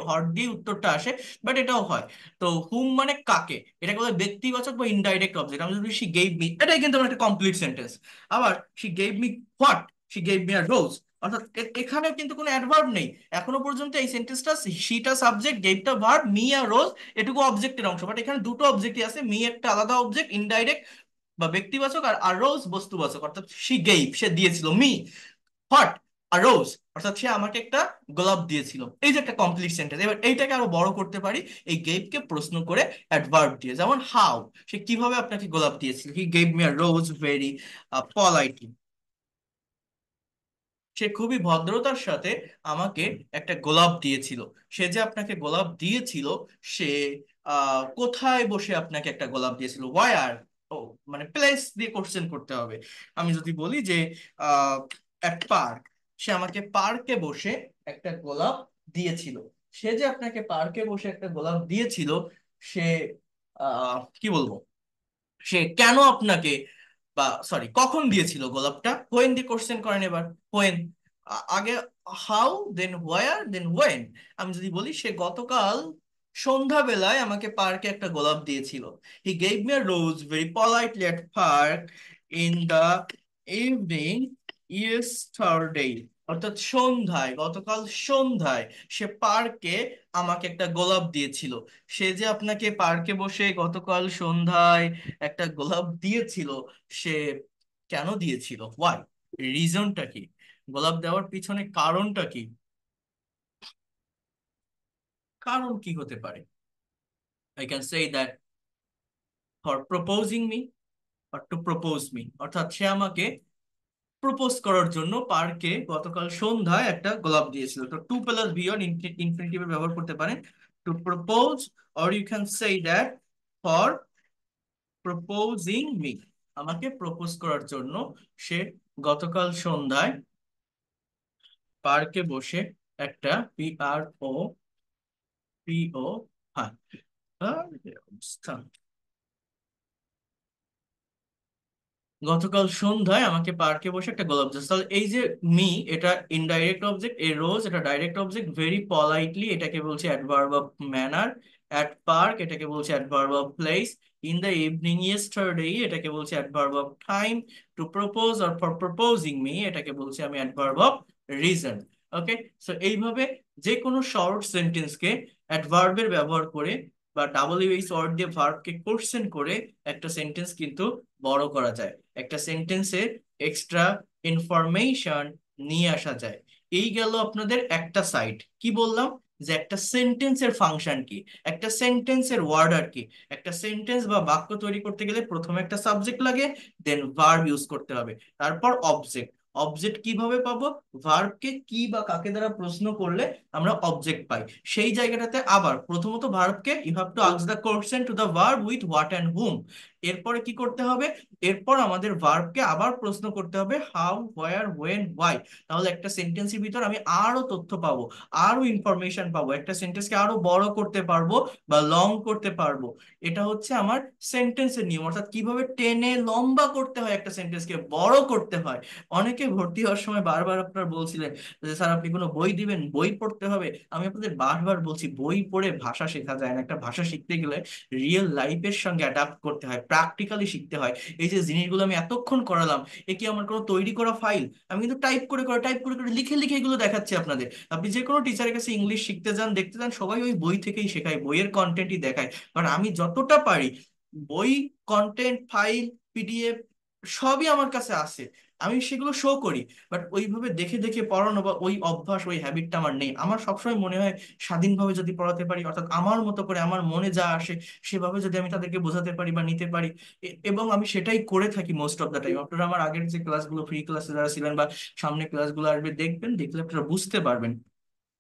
হট দিয়ে উত্তরটা আসে, বাট এটাও হয়। তো হুম মানে কাকে, এটাকে বলে ব্যক্তিবাচক বা ইনডাইরেক্ট অবজেক্ট। আমি যদি শি গেভ মি, এটাই কিন্তু আমার একটা কমপ্লিট সেন্টেন্স। আবার she gave me what, she gave me a rose, অর্থাৎ এখানে কিন্তু কোনো অ্যাডভার্ব নেই এখনো পর্যন্ত। এই সেন্টেন্সটা, শিটা সাবজেক্ট, গেভটা ভার্ব, মি আর রোজ এটুকু অবজেক্টের অংশ, বাট এখানে দুটো অবজেক্টই আছে। মি একটা আলাদা অবজেক্ট, ইনডাইরেক্ট বা ব্যক্তিবাচক, আর আর রোজ বস্তুবাচক, অর্থাৎ শি গেভ, সে দিয়েছিল, মি হোয়াট, আর রোজ, অর্থাৎ সে আমাকে একটা গোলাপ দিয়েছিল। এই যে একটা কমপ্লিট সেন্টেন্স। এবার এইটাকে আরো বড় করতে পারি এই গেভ প্রশ্ন করে অ্যাডভার্ব দিয়ে, যেমন হাউ, সে কিভাবে আপনাকে গোলাপ দিয়েছিল, he gave me a rose very politely, সে খুবই ভদ্রতার সাথে আমাকে একটা গোলাপ দিয়েছিল। সে যে আপনাকে গোলাপ দিয়েছিল, সে কোথায় বসে আপনাকে একটা গোলাপ দিয়েছিল, ওয়ার, ও মানে প্লেস দিয়ে কোশ্চেন করতে হবে। আমি যদি বলি যে এক পার্ক, সে আমাকে পার্কে বসে একটা গোলাপ দিয়েছিল। সে যে আপনাকে পার্কে বসে একটা গোলাপ দিয়েছিল, সে কি বলবো, সে কেন আপনাকে, বা সরি, কখন দিয়েছিল গোলাপটা, হোয়েন দিয়ে কোশ্চেন করেন। এবার হোয়েন, আগে how, then where, then when. আমি যদি বলি সে গতকাল সন্ধ্যাবেলায় আমাকে পার্কে একটা গোলাপ দিয়েছিল, he gave me a rose very politely at park in the evening yesterday, অর্থাৎ সন্ধ্যায়, গতকাল সন্ধ্যায় সে পার্কে আমাকে একটা গোলাপ দিয়েছিল। সে যে আপনাকে পার্কে বসে গতকাল সন্ধ্যায় একটা গোলাপ দিয়েছিল, সে কেন দিয়েছিল, ওয়াই, রিজনটা কি, গোলাপ দেওয়ার পিছনে কারণটা কি? কারণ কি হতে পারে? I can say that for proposing me, or to propose me, অর্থাৎ সে আমাকে প্রপোজ করার জন্য পার্কে গতকাল সন্ধ্যায় একটা গোলাপ দিয়েছিল। তো to plus be on infinitive ব্যবহার করতে পারেন, to propose, or you can say that for proposing me, আমাকে প্রপোজ করার জন্য সে গতকাল সন্ধ্যায় পার্কে বসে একটা, পি আর ও পি ও, হ্যাঁ, যে অবস্থা, গতকাল সন্ধ্যায় আমাকে পার্কে বসে একটা গোলাপ দিয়েছে। তাহলে এই যে মি, এটা ইনডাইরেক্ট অবজেক্ট, এ রোজ এটা ডাইরেক্ট অবজেক্ট, ভেরি পলাইটলি এটাকে বলছে adverb of manner, at park এটাকে বলছে adverb of place, in the evening yesterday এটাকে বলছে adverb of time, two propose or for proposing me এটাকে বলছে আমি adverb of reason. Okay, so এইভাবে যে কোনো শর্ট সেন্টেন্সকে অ্যাডভার্বের ব্যবহার করে বা ডাব্লিউএইচ ওয়ার্ড দিয়ে ভার্বকে কোশ্চেন করে একটা সেন্টেন্স কিন্তু বড় করা যায়, একটা সেন্টেন্সে এক্সট্রা ইনফরমেশন নিয়ে আসা যায়। এই গেল আপনাদের একটা সাইড। কি বললাম, যে একটা সেন্টেন্সের ফাংশন কি, একটা সেন্টেন্সের ওয়ার্ডার কি। একটা সেন্টেন্স বা বাক্য তৈরি করতে গেলে প্রথমে একটা সাবজেক্ট লাগে, দেন ভার্ব ইউজ করতে হবে, তারপর অবজেক্ট। অবজেক্ট কিভাবে পাবো, ভার্বকে কি বা কাকে দ্বারা প্রশ্ন করলে আমরা অবজেক্ট পাই। সেই জায়গাটাতে আবার প্রথমত ভার্বকে you have to ask the question to the verb with what and whom. এরপরে কি করতে হবে, এরপর আমাদের ভার্বকে আবার প্রশ্ন করতে হবে হাউ, হোয়ার, হোয়েন, হোয়াই। তাহলে একটা সেন্টেন্সের ভিতর আমি আরো তথ্য পাবো, আরো ইনফরমেশন পাবো, একটা সেন্টেন্সকে আরো বড় করতে পারবো বা লং করতে পারবো। এটা হচ্ছে আমার সেন্টেন্সের নিয়ম, অর্থাৎ কিভাবে টেনে লম্বা করতে হয়, একটা সেন্টেন্সকে বড় করতে হয়। অনেকে ভর্তি হওয়ার সময় বারবার আপনার বলছিলেন যে স্যার আপনি কোনো বই দিবেন, বই পড়তে হবে। আমি আপনাদের বারবার বলছি, বই পড়ে ভাষা শেখা যায় না। একটা ভাষা শিখতে গেলে রিয়েল লাইফের সঙ্গে অ্যাডাপ্ট করতে হয়, প্র্যাকটিক্যালি শিখতে হয়। এই যে জিনিসগুলো আমি এতক্ষণ করালাম, এ কি আমার কোনো তৈরি করা ফাইল? আমি কিন্তু টাইপ করে লিখে লিখে এগুলো দেখাচ্ছি আপনাদের। আপনি যে কোনো টিচারের কাছে ইংলিশ শিখতে যান, দেখতে যান, সবাই ওই বই থেকেই শেখায়, বইয়ের কন্টেন্টই দেখায়। কারণ আমি যতটা পারি, বই, কন্টেন্ট, ফাইল, পিডিএফ সবই আমার কাছে আছে, আমি সেগুলো শো করি। বাট ওইভাবে দেখে দেখে পড়ানো বা ওই অভ্যাস, ওই হ্যাবিটটা আমার নেই। আমার সবসময় মনে হয় স্বাধীনভাবে যদি পড়াতে পারি, অর্থাৎ আমার মতো করে আমার মনে যা আসে সেভাবে যদি আমি তাদেরকে বোঝাতে পারি বা নিতে পারি, এবং আমি সেটাই করে থাকি মোস্ট অফ দ্য টাইম। আপনারা আমার আগের যে ক্লাসগুলো, ফ্রি ক্লাসে যারা ছিলেন বা সামনে ক্লাসগুলো আসবে, দেখবেন, দেখলে আপনারা বুঝতে পারবেন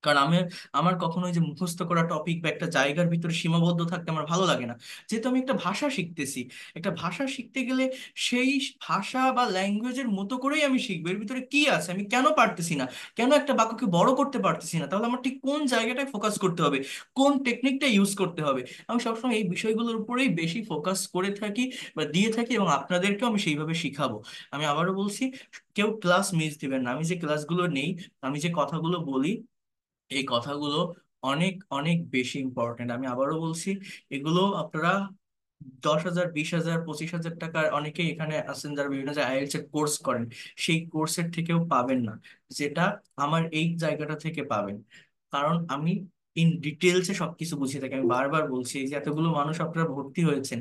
কারণ আমি আমার কখনো ওই যে মুখস্থ করা টপিক বা একটা জায়গার ভিতরে সীমাবদ্ধ থাকতে আমার ভালো লাগে না। যেহেতু আমি একটা ভাষা শিখতেছি, একটা ভাষা শিখতে গেলে সেই ভাষা বা ল্যাঙ্গুয়েজের মতো করেই আমি শিখবো। এর ভিতরে কি আছে, আমি কেন পারতেছি না, কেন একটা বাক্যকে বড় করতে পারতেছি না, তাহলে আমার ঠিক কোন জায়গাটায় ফোকাস করতে হবে, কোন টেকনিকটা ইউজ করতে হবে। আমি সবসময় এই বিষয়গুলোর উপরেই বেশি ফোকাস করে থাকি বা দিয়ে থাকি, এবং আপনাদেরকেও আমি সেইভাবে শিখাবো। আমি আবারও বলছি, কেউ ক্লাস মিস দিবেন না। আমি যে ক্লাসগুলো নেই, আমি যে কথাগুলো বলি, এই কথাগুলো অনেক অনেক বেশি ইম্পর্টেন্ট। আমি আবারও বলছি, এগুলো আপনারা 10,000, 20,000, 25,000 টাকার অনেকেই এখানে আছেন যারা বিভিন্ন জায়গায় আইএলটিএস এর কোর্স করেন, সেই কোর্সের থেকেও পাবেন না যেটা আমার এই জায়গাটা থেকে পাবেন। কারণ আমি ইন ডিটেলসে সবকিছু বুঝিয়ে থাকি। আমি বারবার বলছি, এই যে এতগুলো মানুষ আপনারা ভর্তি হয়েছেন,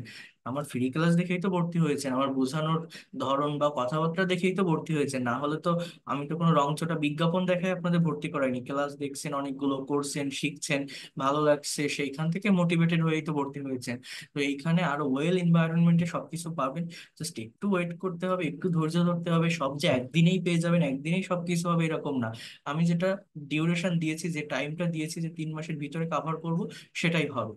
আমার ফ্রি ক্লাস দেখেই তো ভর্তি হয়েছেন, আমার বোঝানোর ধরন বা কথাবার্তা দেখেই তো ভর্তি হয়েছেন। না হলে তো আমি তো কোনো রংচটা বিজ্ঞাপন দেখে আপনাদের ভর্তি করাইনি। ক্লাস দেখছেন, অনেকগুলো করছেন, শিখছেন, ভালো লাগছে, সেইখান থেকে মোটিভেটেড হয়েই তো ভর্তি হয়েছেন। তো এইখানে আরো ওয়েল এনভায়রনমেন্টে সবকিছু পাবেন। জাস্ট একটু ওয়েট করতে হবে, একটু ধৈর্য ধরতে হবে। সব যে একদিনেই পেয়ে যাবেন, একদিনেই সবকিছু হবে এরকম না। আমি যেটা ডিউরেশন দিয়েছি, যে টাইমটা দিয়েছি, যে 3 মাসের ভিতরে কভার করব, সেটাই হবে।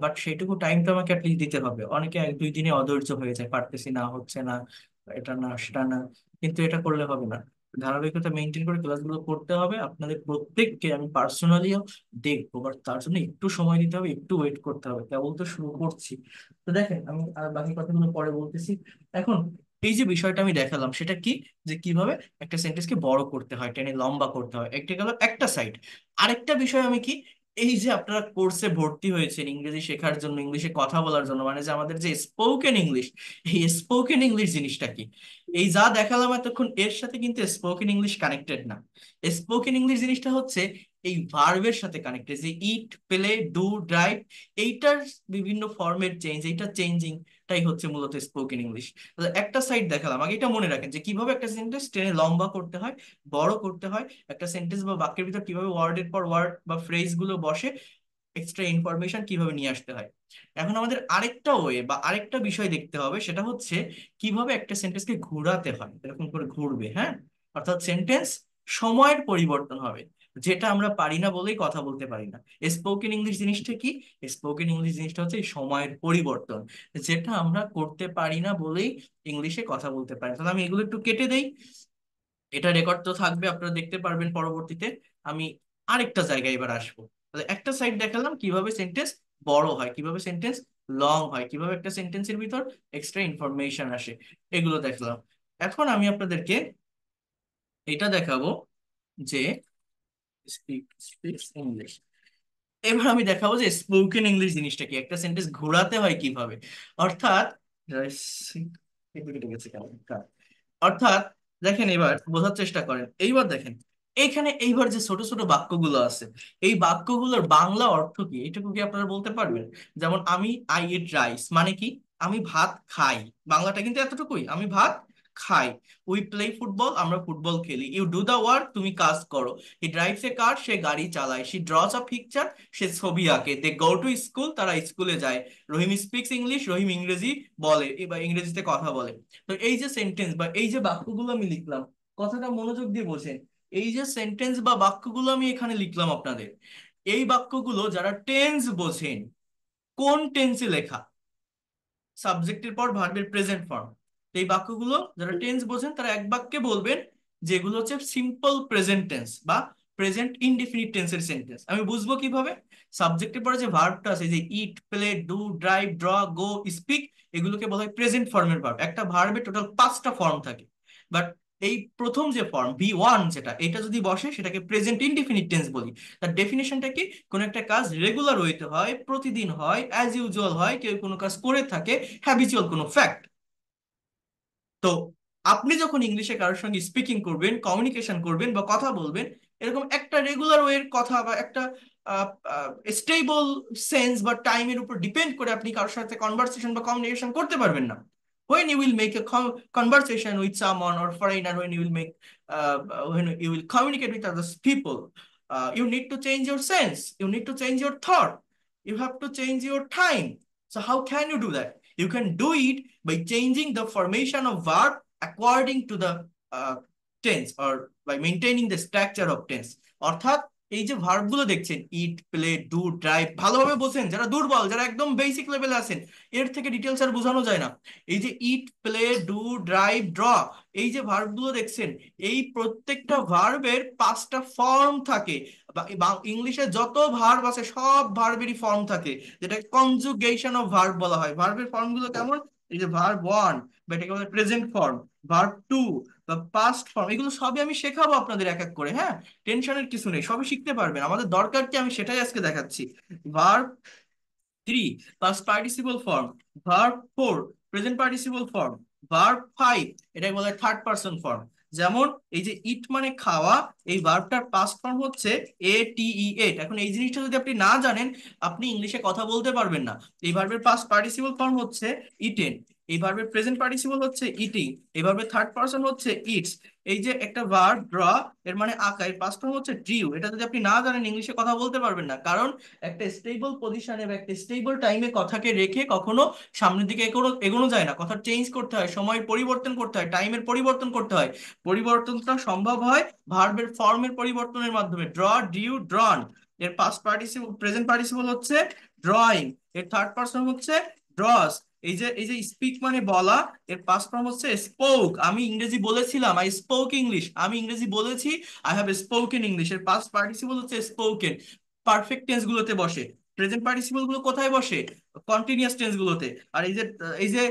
বাট সেইটুকু টাইম তো আমাকে অ্যাটলিস্ট দিতে হবে। অনেকে 1-2 দিনে অধৈর্য হয়ে যায়, পারতেছি না, হচ্ছে না, এটা না সেটা না। কিন্তু এটা করলে হবে না, ধারাবাহিকতা মেনটেন করে ক্লাসগুলো করতে হবে। আপনাদের প্রত্যেককে আমি পার্সোনালিও দেখবো, বাট তার জন্য একটু সময় দিতে হবে, একটু ওয়েট করতে হবে, কেবল তো শুরু করছি। তো দেখেন, আমি আর বাকি কথাগুলো পরে বলতেছি। এখন এই যে বিষয়টা আমি দেখালাম, সেটা কি, যে কিভাবে একটা সেন্টেন্সকে বড় করতে হয়, টেনে লম্বা করতে হয়, একটা গেল একটা সাইড। আরেকটা বিষয় আমি কি, এই যে আপনারা কোর্সে ভর্তি হয়েছেন ইংরেজি শেখার জন্য, ইংলিশে কথা বলার জন্য, মানে যে আমাদের যে স্পোকেন ইংলিশ, এই স্পোকেন ইংলিশ জিনিসটা কি, এই যা দেখালাম এতক্ষণ, এর সাথে কিন্তু স্পোকেন ইংলিশ কানেক্টেড না। স্পোকেন ইংলিশ জিনিসটা হচ্ছে এই ভার্বের সাথে কানেক্টেড, যে ইট, প্লে, ডু, ড্রাইভ, এইটার বিভিন্ন ফর্মের চেঞ্জ, এইটা চেঞ্জিং টাই হচ্ছে মূলত স্পোকেন ইংলিশ। একটা সাইড দেখালাম, আগে এটা মনে রাখেন যে কিভাবে একটা সেন্টেন্স টেনে লম্বা করতে হয়, বড় করতে হয়, একটা সেন্টেন্স বা বাক্যের ভিতর কিভাবে ওয়ার্ডের পর ওয়ার্ড বা ফ্রেজ গুলো বসে, এক্সট্রা ইনফরমেশন কিভাবে নিয়ে আসতে হয়। এখন আমাদের আরেকটা ওয়ে বা আরেকটা বিষয় দেখতে হবে, সেটা হচ্ছে কিভাবে একটা সেন্টেন্সকে ঘোরাতে হয়, এরকম করে ঘুরবে, হ্যাঁ। অর্থাৎ সেন্টেন্স সময়ের পরিবর্তন হবে, যেটা আমরা পারি না বলেই কথা বলতে পারি না। স্পোকেন ইংলিশ জিনিসটা কি, স্পোকেন ইংলিশ জিনিসটা হচ্ছে এই সময়ের পরিবর্তন, যেটা আমরা করতে পারি না বলেই ইংলিশে কথা বলতে পারি। তাহলে আমি এগুলো একটু কেটে দেই, এটা রেকর্ড তো থাকবে, আপনারা দেখতে পারবেন পরবর্তীতে। আমি আরেকটা জায়গায় এবার আসবো। তাহলে একটা সাইড দেখালাম কিভাবে সেন্টেন্স বড় হয়, কিভাবে সেন্টেন্স লং হয়, কিভাবে একটা সেন্টেন্সের ভিতর এক্সট্রা ইনফরমেশন আসে, এগুলো দেখলাম। এখন আমি আপনাদেরকে এটা দেখাবো যে ইংলিশ, এবার আমি দেখাবো যে স্পোকেন ইংলিশ জিনিসটা কি, একটা সেন্টেন্স ঘোরাতে হয় কিভাবে। অর্থাৎ অর্থাৎ দেখেন, এবার বোঝার চেষ্টা করেন, এইবার দেখেন, এইখানে এইবার যে ছোট ছোট বাক্যগুলো আছে, এই বাক্যগুলোর বাংলা অর্থ কি, এটুকু কি আপনারা বলতে পারবেন? যেমন আমি আই ইট রাইস, মানে কি, আমি ভাত খাই। বাংলাটা কিন্তু এতটুকুই, আমি ভাত খাই। উই প্লে ফুটবল, আমরা ফুটবল খেলি। ইউ ডু দা ওয়ার্ক, তুমি কাজ করো। হি ড্রাইভস এ কার, সে গাড়ি চালায়। শি ড্রস আ পিকচার, সে ছবি আঁকে। দে গো টু স্কুল, তারা স্কুলে যায়। রহিম স্পিক্স ইংলিশ, রহিম ইংরেজি বলে বা ইংরেজিতে কথা বলে। তো এই যে সেন্টেন্স বা এই যে বাক্যগুলো আমি লিখলাম, কথাটা মনোযোগ দিয়ে বোঝেন, এই যে সেন্টেন্স বা বাক্যগুলো আমি এখানে লিখলাম আপনাদের, এই বাক্যগুলো যারা টেন্স বোঝেন, কোন টেন্সে লেখা, সাবজেক্টের পর ভার্বের প্রেজেন্ট ফর্ম, এই বাক্যগুলো যারা টেন্স বোঝেন তারা এক বাক্যে বলবেন যেগুলো হচ্ছে সিম্পল প্রেজেন্ট টেন্স বা প্রেজেন্ট ইনডিফিনিট টেন্সের সেন্টেন্স। আমি বুঝবো কিভাবে, সাবজেক্টের পরে যে ভার্বটা আছে, যে eat, play, do, drive, draw, go, speak, এগুলোকে বলা হয় প্রেজেন্ট ফর্মের ভার্ব। একটা ভার্বে টোটাল 5টা ফর্ম থাকে, বাট এই প্রথম যে ফর্ম V1, যেটা এটা যদি বসে সেটাকে প্রেজেন্ট ইনডিফিনিট টেন্স বলি। তার ডেফিনেশনটা কি, কোন একটা কাজ রেগুলার হইতে হয়, প্রতিদিন হয়, অ্যাজ ইউজুয়াল হয়, কেউ কোনো কাজ করে থাকে, হ্যাবিচুয়াল কোনো ফ্যাক্ট। তো আপনি যখন ইংলিশে কারোর সঙ্গে স্পিকিং করবেন, কমিউনিকেশন করবেন বা কথা বলবেন, এরকম একটা রেগুলার ওয়ের কথা বা একটা স্টেবল সেন্স বা টাইমের উপর ডিপেন্ড করে আপনি কারোর সাথে কনভারসেশন বা কমিউনিকেশন করতে পারবেন না। when you will make a conversation with someone or foreigner, when you will make when you will communicate with other people, you need to change your sense, you need to change your thought, you have to change your time. So how can you do that? You can do it by changing the formation of verb according to the tense, or by maintaining the structure of tense. অর্থাৎ এই যে verb গুলো দেখছেন, ইট, play, do, drive, ভালোভাবে বোঝেন, যারা দুর্বল, যারা একদম বেসিক লেভেলে আছেন, এর থেকে ডিটেলস আর বোঝানো যায় না। এই যে eat, play, do, drive, draw, এই যে ভার্ব গুলো দেখছেন, এই প্রত্যেকটা ভার্বের 5টা ফর্ম থাকে। বা ইংলিশে যত ভার্ব আছে সব ভার্বেরই ফর্ম থাকে, যেটা কনজুগেশন অফ ভার্ব বলা হয়। ভার্বের ফর্ম গুলো কেমন? এই যে ভার্ব ওয়ান, বা এটাকে বলে প্রেজেন্ট ফর্ম, ভার্ব টু বা পাস্ট ফর্ম, এগুলো সবই আমি শেখাবো আপনাদের এক এক করে, হ্যাঁ? টেনশনের কিছু নেই, সবই শিখতে পারবেন। আমাদের দরকার কি, আমি সেটাই আজকে দেখাচ্ছি। Verb 3, past participle form. Verb 4, present participle form. Verb 5, এটাকে বলে থার্ড পারসন ফর্ম। যেমন এই যে ইট মানে খাওয়া, এই ভার্বটার পাস্ট ফর্ম হচ্ছে এট। এখন এই জিনিসটা যদি আপনি না জানেন, আপনি ইংলিশে কথা বলতে পারবেন না। এই ভার্বের পাস্ট পার্টিসিপল ফর্ম হচ্ছে ইটেন, এই ভার্বের প্রেজেন্ট পার্টিসিপল হচ্ছে ইটিং, এই ভার্বের থার্ড পারসন হচ্ছে ইটস। এই যে একটা ভার্ব ড্র, এর মানে আঁকা, এর পাস্ট ফর্ম হচ্ছে ড্রিউ। এটা যদি আপনি না জানেন, ইংলিশে কথা বলতে পারবেন না। কারণ একটা স্টেবল পজিশনে বা একটা স্টেবল টাইমে কথাকে রেখে কখনো সামনের দিকে এগোনো এগোনো যায় না। কথা চেঞ্জ করতে হয়, সময় পরিবর্তন করতে হয়, টাইমের পরিবর্তন করতে হয়। পরিবর্তনটা সম্ভব হয় ভার্বের ফর্মের পরিবর্তনের মাধ্যমে। ড্র, ডিউ, ড্রন, এর পাস্ট পার্টিসিপল প্রেজেন্ট পার্টিসিপল হচ্ছে ড্রয়িং, এর থার্ড পারসন হচ্ছে ড্রস। এই যে স্পিক মানে বলা, এর পাস্ট ফর্ম হচ্ছে স্পোক। আমি ইংরেজি বলেছিলাম, আই স্পোক ইংলিশ, আমি ইংরেজি বলেছি, আই হ্যাভ স্পোকেন ইংলিশ, এর পাস্ট পার্টিসিপল হচ্ছে স্পোকেন। পারফেক্ট টেন্স গুলোতে বসে। প্রেজেন্ট পার্টিসিপল গুলো কোথায় বসে? কন্টিনিউয়াস টেন্স গুলোতে। আর এই যে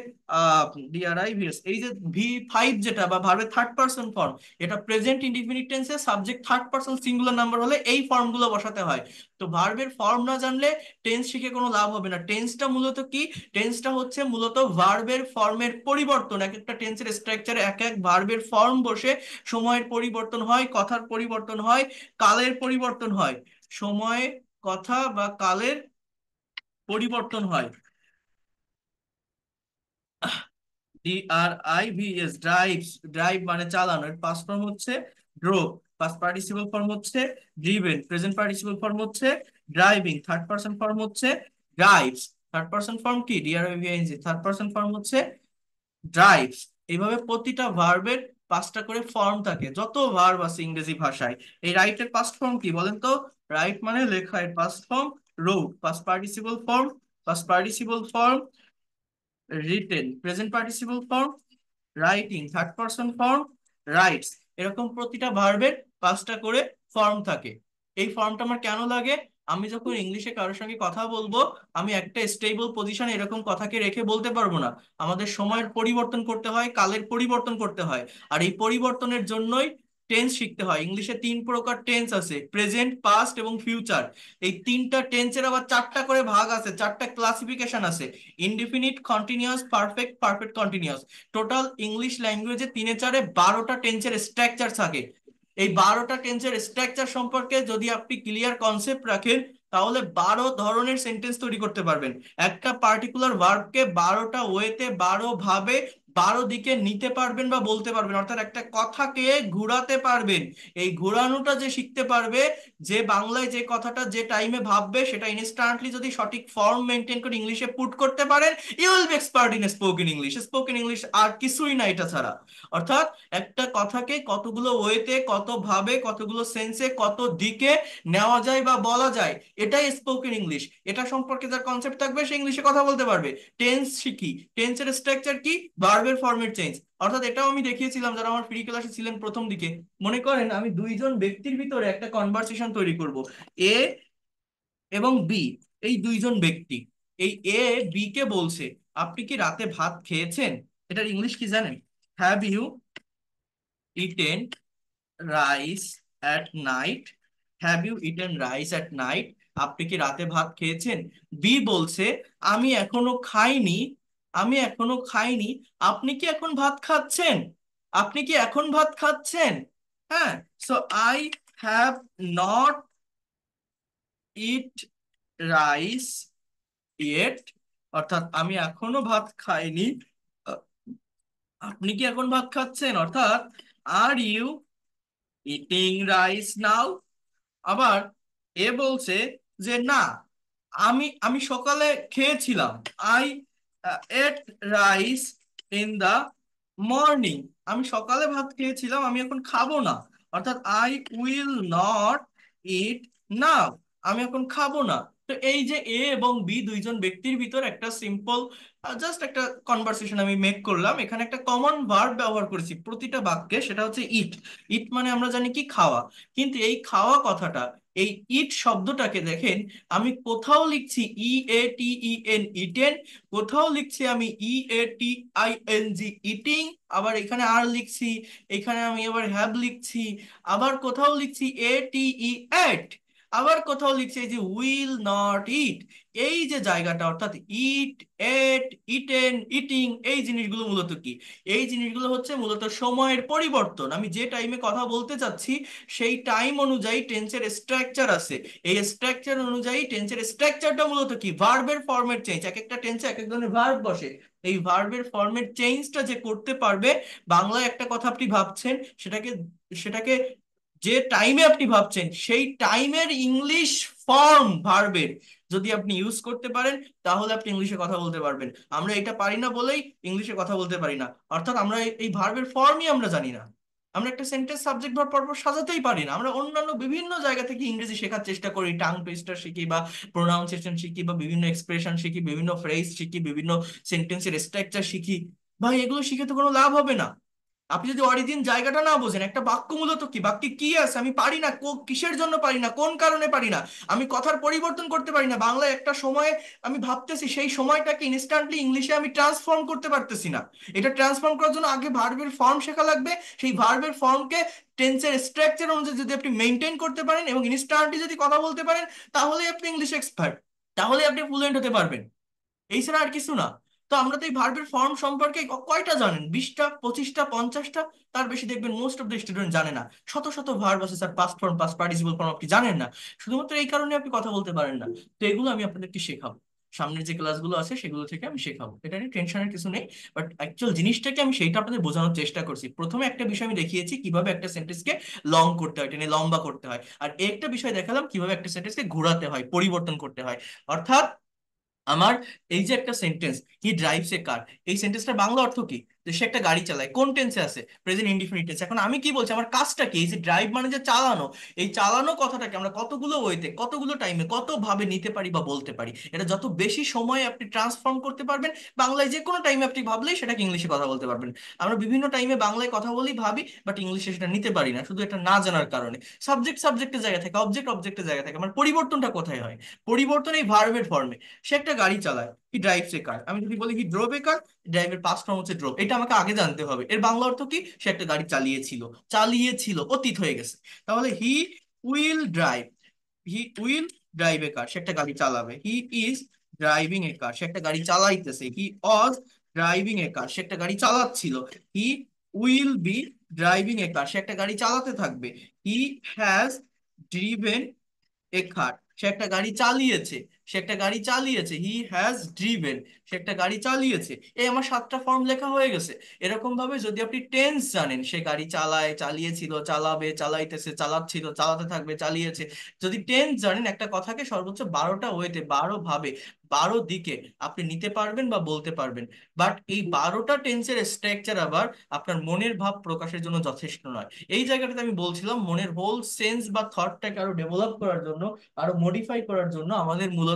ডিআরআইভিএস, এই যে ভি5 যেটা বা ভার্বের থার্ড পারসন ফর্ম, এটা প্রেজেন্ট ইনডিফিনিট টেন্সে subject third person singular number হলে এই ফর্ম গুলো বসাতে হয়। তো ভার্বের ফর্ম না জানলে টেন্স শিখে কোনো লাভ হবে না। টেন্সটা মূলত কি? টেন্সটা হচ্ছে মূলত ভার্বের ফর্মের পরিবর্তন। এক একটা টেন্সের স্ট্রাকচারে এক এক ভার্বের ফর্ম বসে সময়ের পরিবর্তন হয়, কথার পরিবর্তন হয়, কালের পরিবর্তন হয়। সময়ে, কথা বা কালের পরিবর্তন হয়। DRIVES, ড্রাইভস, ড্রাইভ মানে চালানো, এর পাস্ট ফর্ম হচ্ছে ড্রোভ, পাস্ট পার্টিসিপল ফর্ম হচ্ছে ড্রিভেন, প্রেজেন্ট পার্টিসিপল ফর্ম হচ্ছে ড্রাইভিং, থার্ড পারসন ফর্ম হচ্ছে ড্রাইভস। থার্ড পারসন ফর্ম কি? DRIVENG, থার্ড পারসন ফর্ম হচ্ছে ড্রাইভস। এইভাবে প্রতিটা ভার্বের 5টা করে ফর্ম থাকে, যত ভার্ব আছে ইংরেজি ভাষায়। এই রাইটের পাস্ট ফর্ম কি বলেন তো? রাইট মানে লেখা, এর past form wrote, past participle form, past participle form written, present participle form writing, third person form writes. এরকম প্রতিটা ভার্বের 5টা করে ফর্ম থাকে। এই ফর্মটা আমার কেন লাগে? আমি যখন ইংলিশে কারোর সঙ্গে কথা বলবো, আমি একটা স্টেবল পজিশনে এরকম কথাকে রেখে বলতে পারবো না। আমাদের সময়ের পরিবর্তন করতে হয়, কালের পরিবর্তন করতে হয়। আর এই পরিবর্তনের জন্যই টেন্স শিখতে হয়। ইংলিশে 3 প্রকার টেন্স আছে, প্রেজেন্ট, পাস্ট এবং ফিউচার। এই 3টা টেন্সের আবার 4টা করে ভাগ আছে, 4টা ক্লাসিফিকেশন আছে। Indefinite, continuous, perfect, perfect continuous. Total English ল্যাঙ্গুয়েজে 3-4-12টা টেন্সের স্ট্রাকচার থাকে। এই 12টা টেন্সের স্ট্রাকচার সম্পর্কে যদি আপনি ক্লিয়ার কনসেপ্ট রাখেন, তাহলে 12 ধরনের সেন্টেন্স তৈরি করতে পারবেন। একটা পার্টিকুলার ভার্বকে 12টা ওয়েতে, 12 ভাবে, 12 দিকে নিতে পারবেন বা বলতে পারবেন। অর্থাৎ একটা কথাকে ঘোরাতে পারবেন। এই ঘোরানোটা যে শিখতে পারবে, যে বাংলায় যে কথাটা যে টাইমে ভাববে, সেটা ইনস্ট্যান্টলি যদি সঠিক ফর্ম মেনটেন করে ইংলিশে পুট করতে পারেন, you will be expert in spoken English. Spoken English আর কিছুই না এটা ছাড়া। অর্থাৎ একটা কথাকে কতগুলো ওয়েতে, কত ভাবে, কতগুলো সেন্সে, কত দিকে নেওয়া যায় বা বলা যায়, এটাই স্পোকেন ইংলিশ। এটা সম্পর্কে যার কনসেপ্ট থাকবে, সে ইংলিশে কথা বলতে পারবে। টেন্স শিখি, টেন্সের স্ট্রাকচার কি? ভার্বের ফর্মের চেঞ্জ। অর্থাৎ এটাও আমি দেখিয়েছিলাম যারা আমার ফ্রি ক্লাসে ছিলেন প্রথম দিকে। মনে করেন আমি দুইজন ব্যক্তির ভিতরে একটা কনভারসেশন তৈরি করব, এ এবং বি, এই দুইজন ব্যক্তি। এই এ বি কে বলছে, আপনি কি রাতে ভাত খেয়েছেন? এটার ইংলিশ কি জানেন? Have you eaten rice at night? Have you eaten rice at night? আপনি কি রাতে ভাত খেয়েছেন? বি বলছে, আমি এখনো খাইনি, আমি এখনো খাইনি। আপনি কি এখন ভাত খাচ্ছেন? আপনি কি এখন ভাত খাচ্ছেন? হ্যাঁ। So I have not eat rice yet, অর্থাৎ আমি এখনো ভাত খাইনি। আ- আপনি কি এখন ভাত খাচ্ছেন? অর্থাৎ are you eating rice now? আবার এ বলছে যে না, আমি সকালে খেয়েছিলাম, I ate rice in the morning. আমি সকালে ভাত খেয়েছিলাম, আমি এখন খাবো না। অর্থাৎ I will not eat now, আমি এখন খাবো না। তো এই যে এ এবং বি দুইজন ব্যক্তির ভিতর একটা সিম্পল জাস্ট একটা কনভারসেশন আমি মেক করলাম, এখানে একটা কমন ভার্ব ব্যবহার করেছি প্রতিটা বাক্যে, সেটা হচ্ছে ইট। ইট মানে আমরা জানি কি খাওয়া, কিন্তু এই খাওয়া কথাটা, এই ইট শব্দটাকে দেখেন, আমি কোথাও লিখছি EATEN ইটেন, কোথাও লিখছি আমি EATING ইটিং, আবার এখানে আর লিখছি, এখানে আমি আবার হ্যাভ লিখছি, আবার কোথাও লিখছি ATE এট, আবার কোথাও লিখছি এই যে উইল নট ইট। এই যে জায়গাটা অর্থাৎ ইট, এট, ইটেন, ইটিং, এই জিনিসগুলো মূলত কি? এই জিনিসগুলো হচ্ছে মূলত সময়ের পরিবর্তন। আমি যে টাইমে কথা বলতে চাচ্ছি সেই টাইম অনুযায়ী টেন্সের স্ট্রাকচার আছে, এই স্ট্রাকচার অনুযায়ী টেন্সের স্ট্রাকচারটা মূলত কি, ভার্বের ফরম্যাট চেঞ্জ। এক একটা টেন্সে এক এক ধরনের ভার্ব বসে, এই ভার্বের ফরম্যাট চেঞ্জটা যে করতে পারবে, বাংলায় একটা কথা আপনি ভাবছেন, সেটাকে সেটাকে যে টাইমে আপনি ভাবছেন সেই টাইমের ইংলিশ ফর্ম ভার্বের যদি আপনি ইউজ করতে পারেন, তাহলে আপনি ইংলিশে কথা বলতে পারবেন। আমরা এটা পারি না বলেই ইংলিশে কথা বলতে পারি না, অর্থাৎ আমরা এই ভার্বের ফর্মই আমরা জানি না। আমরা একটা সেন্টেন্স সাবজেক্ট ভার্ব পরপর সাজাতেই পারি না। আমরা অন্যান্য বিভিন্ন জায়গা থেকে ইংরেজি শেখার চেষ্টা করি, টাং টুইস্টার শিখি বা প্রোনাউন্সিয়েশন শিখি বা বিভিন্ন এক্সপ্রেশন শিখি, বিভিন্ন ফ্রেজ শিখি, বিভিন্ন সেন্টেন্সের স্ট্রাকচার শিখি। ভাই এগুলো শিখে তো কোনো লাভ হবে না। আপনি যদি অরিজিন জায়গাটা না বোঝেন, একটা বাক্য মূলত কি, বাক্যে কি আছে আমি পারি না, কিসের জন্য পারি না, কোন কারণে পারি না, আমি কথার পরিবর্তন করতে পারি না, বাংলায় একটা সময়ে আমি ভাবতেছি সেই সময়টাকে ইনস্ট্যান্টলি ইংলিশে আমি ট্রান্সফর্ম করতে পারতেছি না। এটা ট্রান্সফর্ম করার জন্য আগে ভার্বের ফর্ম শেখা লাগবে। সেই ভার্বের ফর্মকে টেন্সের স্ট্রাকচার অনুযায়ী যদি আপনি মেনটেন করতে পারেন এবং ইনস্ট্যান্টলি যদি কথা বলতে পারেন, তাহলেই আপনি ইংলিশ এক্সপার্ট, তাহলে আপনি ফ্লুয়েন্ট হতে পারবেন। এই ছাড়া আর কিছু না। তো আমরা তো এই ভার্বের ফর্ম সম্পর্কে কয়টা জানেন? 20টা, 25টা, 50টা? তার বেশি দেখবেন মোস্ট অফ দ্য স্টুডেন্ট জানে না। শত শত ভার্ব আছে sir, past form, past participle form আপনি জানেন না, শুধুমাত্র এই কারণে আপনি কথা বলতে পারেন না। তো এগুলো আমি আপনাদেরকে শেখাবো, সামনের যে ক্লাসগুলো আছে সেগুলো থেকে আমি শেখাবো, এটা নিয়ে টেনশনের কিছু নেই। বাট অ্যাকচুয়াল জিনিসটাকে আমি সেইটা আপনাদের বোঝানোর চেষ্টা করছি। প্রথমে একটা বিষয় আমি দেখিয়েছি কিভাবে একটা সেন্টেন্সকে লং করতে হয়, টেনে লম্বা করতে হয়, আর একটা বিষয় দেখালাম কিভাবে একটা সেন্টেন্সকে ঘোরাতে হয়, পরিবর্তন করতে হয়। অর্থাৎ আমার এই যে একটা সেন্টেন্স, হি ড্রাইভস এ কার, এই সেন্টেন্সটার বাংলা অর্থ কি? যে সে একটা গাড়ি চালায়। কোন টেন্সে আছে? Present indefinite tense. এখন আমি কি বলছি, আমার কাজটা কি? এই যে ড্রাইভ মানে যে চালানো, এই চালানো কথাটাকে আমরা কতগুলো ওয়েতে, কতগুলো টাইমে, কত ভাবে নিতে পারি বা বলতে পারি। এটা যত বেশি সময় আপনি ট্রান্সফর্ম করতে পারবেন, বাংলায় যে কোনো টাইমে আপনি ভাবলেই সেটাকে ইংলিশে কথা বলতে পারবেন। আমরা বিভিন্ন টাইমে বাংলায় কথা বলি, ভাবি, বাট ইংলিশে সেটা নিতে পারি না, শুধু এটা না জানার কারণে। সাবজেক্ট সাবজেক্টের জায়গা থাকে, অবজেক্ট অবজেক্টের জায়গা থাকে, আমার পরিবর্তনটা কোথায় হয়? পরিবর্তন এই ভার্বের ফর্মে। সে একটা গাড়ি চালায়, হি ড্রাইভস এ কার। আমি যদি বলি হি ড্রোভ এ কার, ড্রাইভের পাস্ট ফর্ম হচ্ছে ড্রোভ, এটা আমাকে আগে জানতে হবে। এর বাংলা অর্থ কি? সে একটা গাড়ি চালিয়েছিল, চালিয়েছিল অতীত হয়ে গেছে। তাহলে he will drive, he will drive a car, সে একটা গাড়ি চালাবে। He is driving A car, সে একটা গাড়ি চালাইতেছে। হি ওয়াজ ড্রাইভিং এ কার, সে একটা গাড়ি চালাচ্ছিল। He will be driving A car, সে একটা গাড়ি চালাতে থাকবে। He has driven A car, সে একটা গাড়ি চালিয়েছে, সে একটা গাড়ি চালিয়েছে। হি হ্যাজ ড্রিভেন, সে একটা গাড়ি চালিয়েছে। এই আমার 7টা ফর্ম লেখা হয়ে গেছে। এরকম ভাবে যদি আপনি টেন্স জানেন, সে গাড়ি চালায়, চালিয়েছিল, চালাবে, চালাইতেছে, চালাচ্ছিল, চালাতে থাকবে, চালিয়েছে, যদি টেন্স জানেন, একটা কথাকে সর্বোচ্চ 12টা ওয়েতে, 12 ভাবে, 12 দিকে আপনি নিতে পারবেন বা বলতে পারবেন। বাট এই 12টা টেন্সের স্ট্রাকচার আবার আপনার মনের ভাব প্রকাশের জন্য যথেষ্ট নয়। এই জায়গাটাতে আমি বলছিলাম মনের হোল সেন্স বা থটটাকে আরো ডেভেলপ করার জন্য, আরো মডিফাই করার জন্য আমাদের মূলত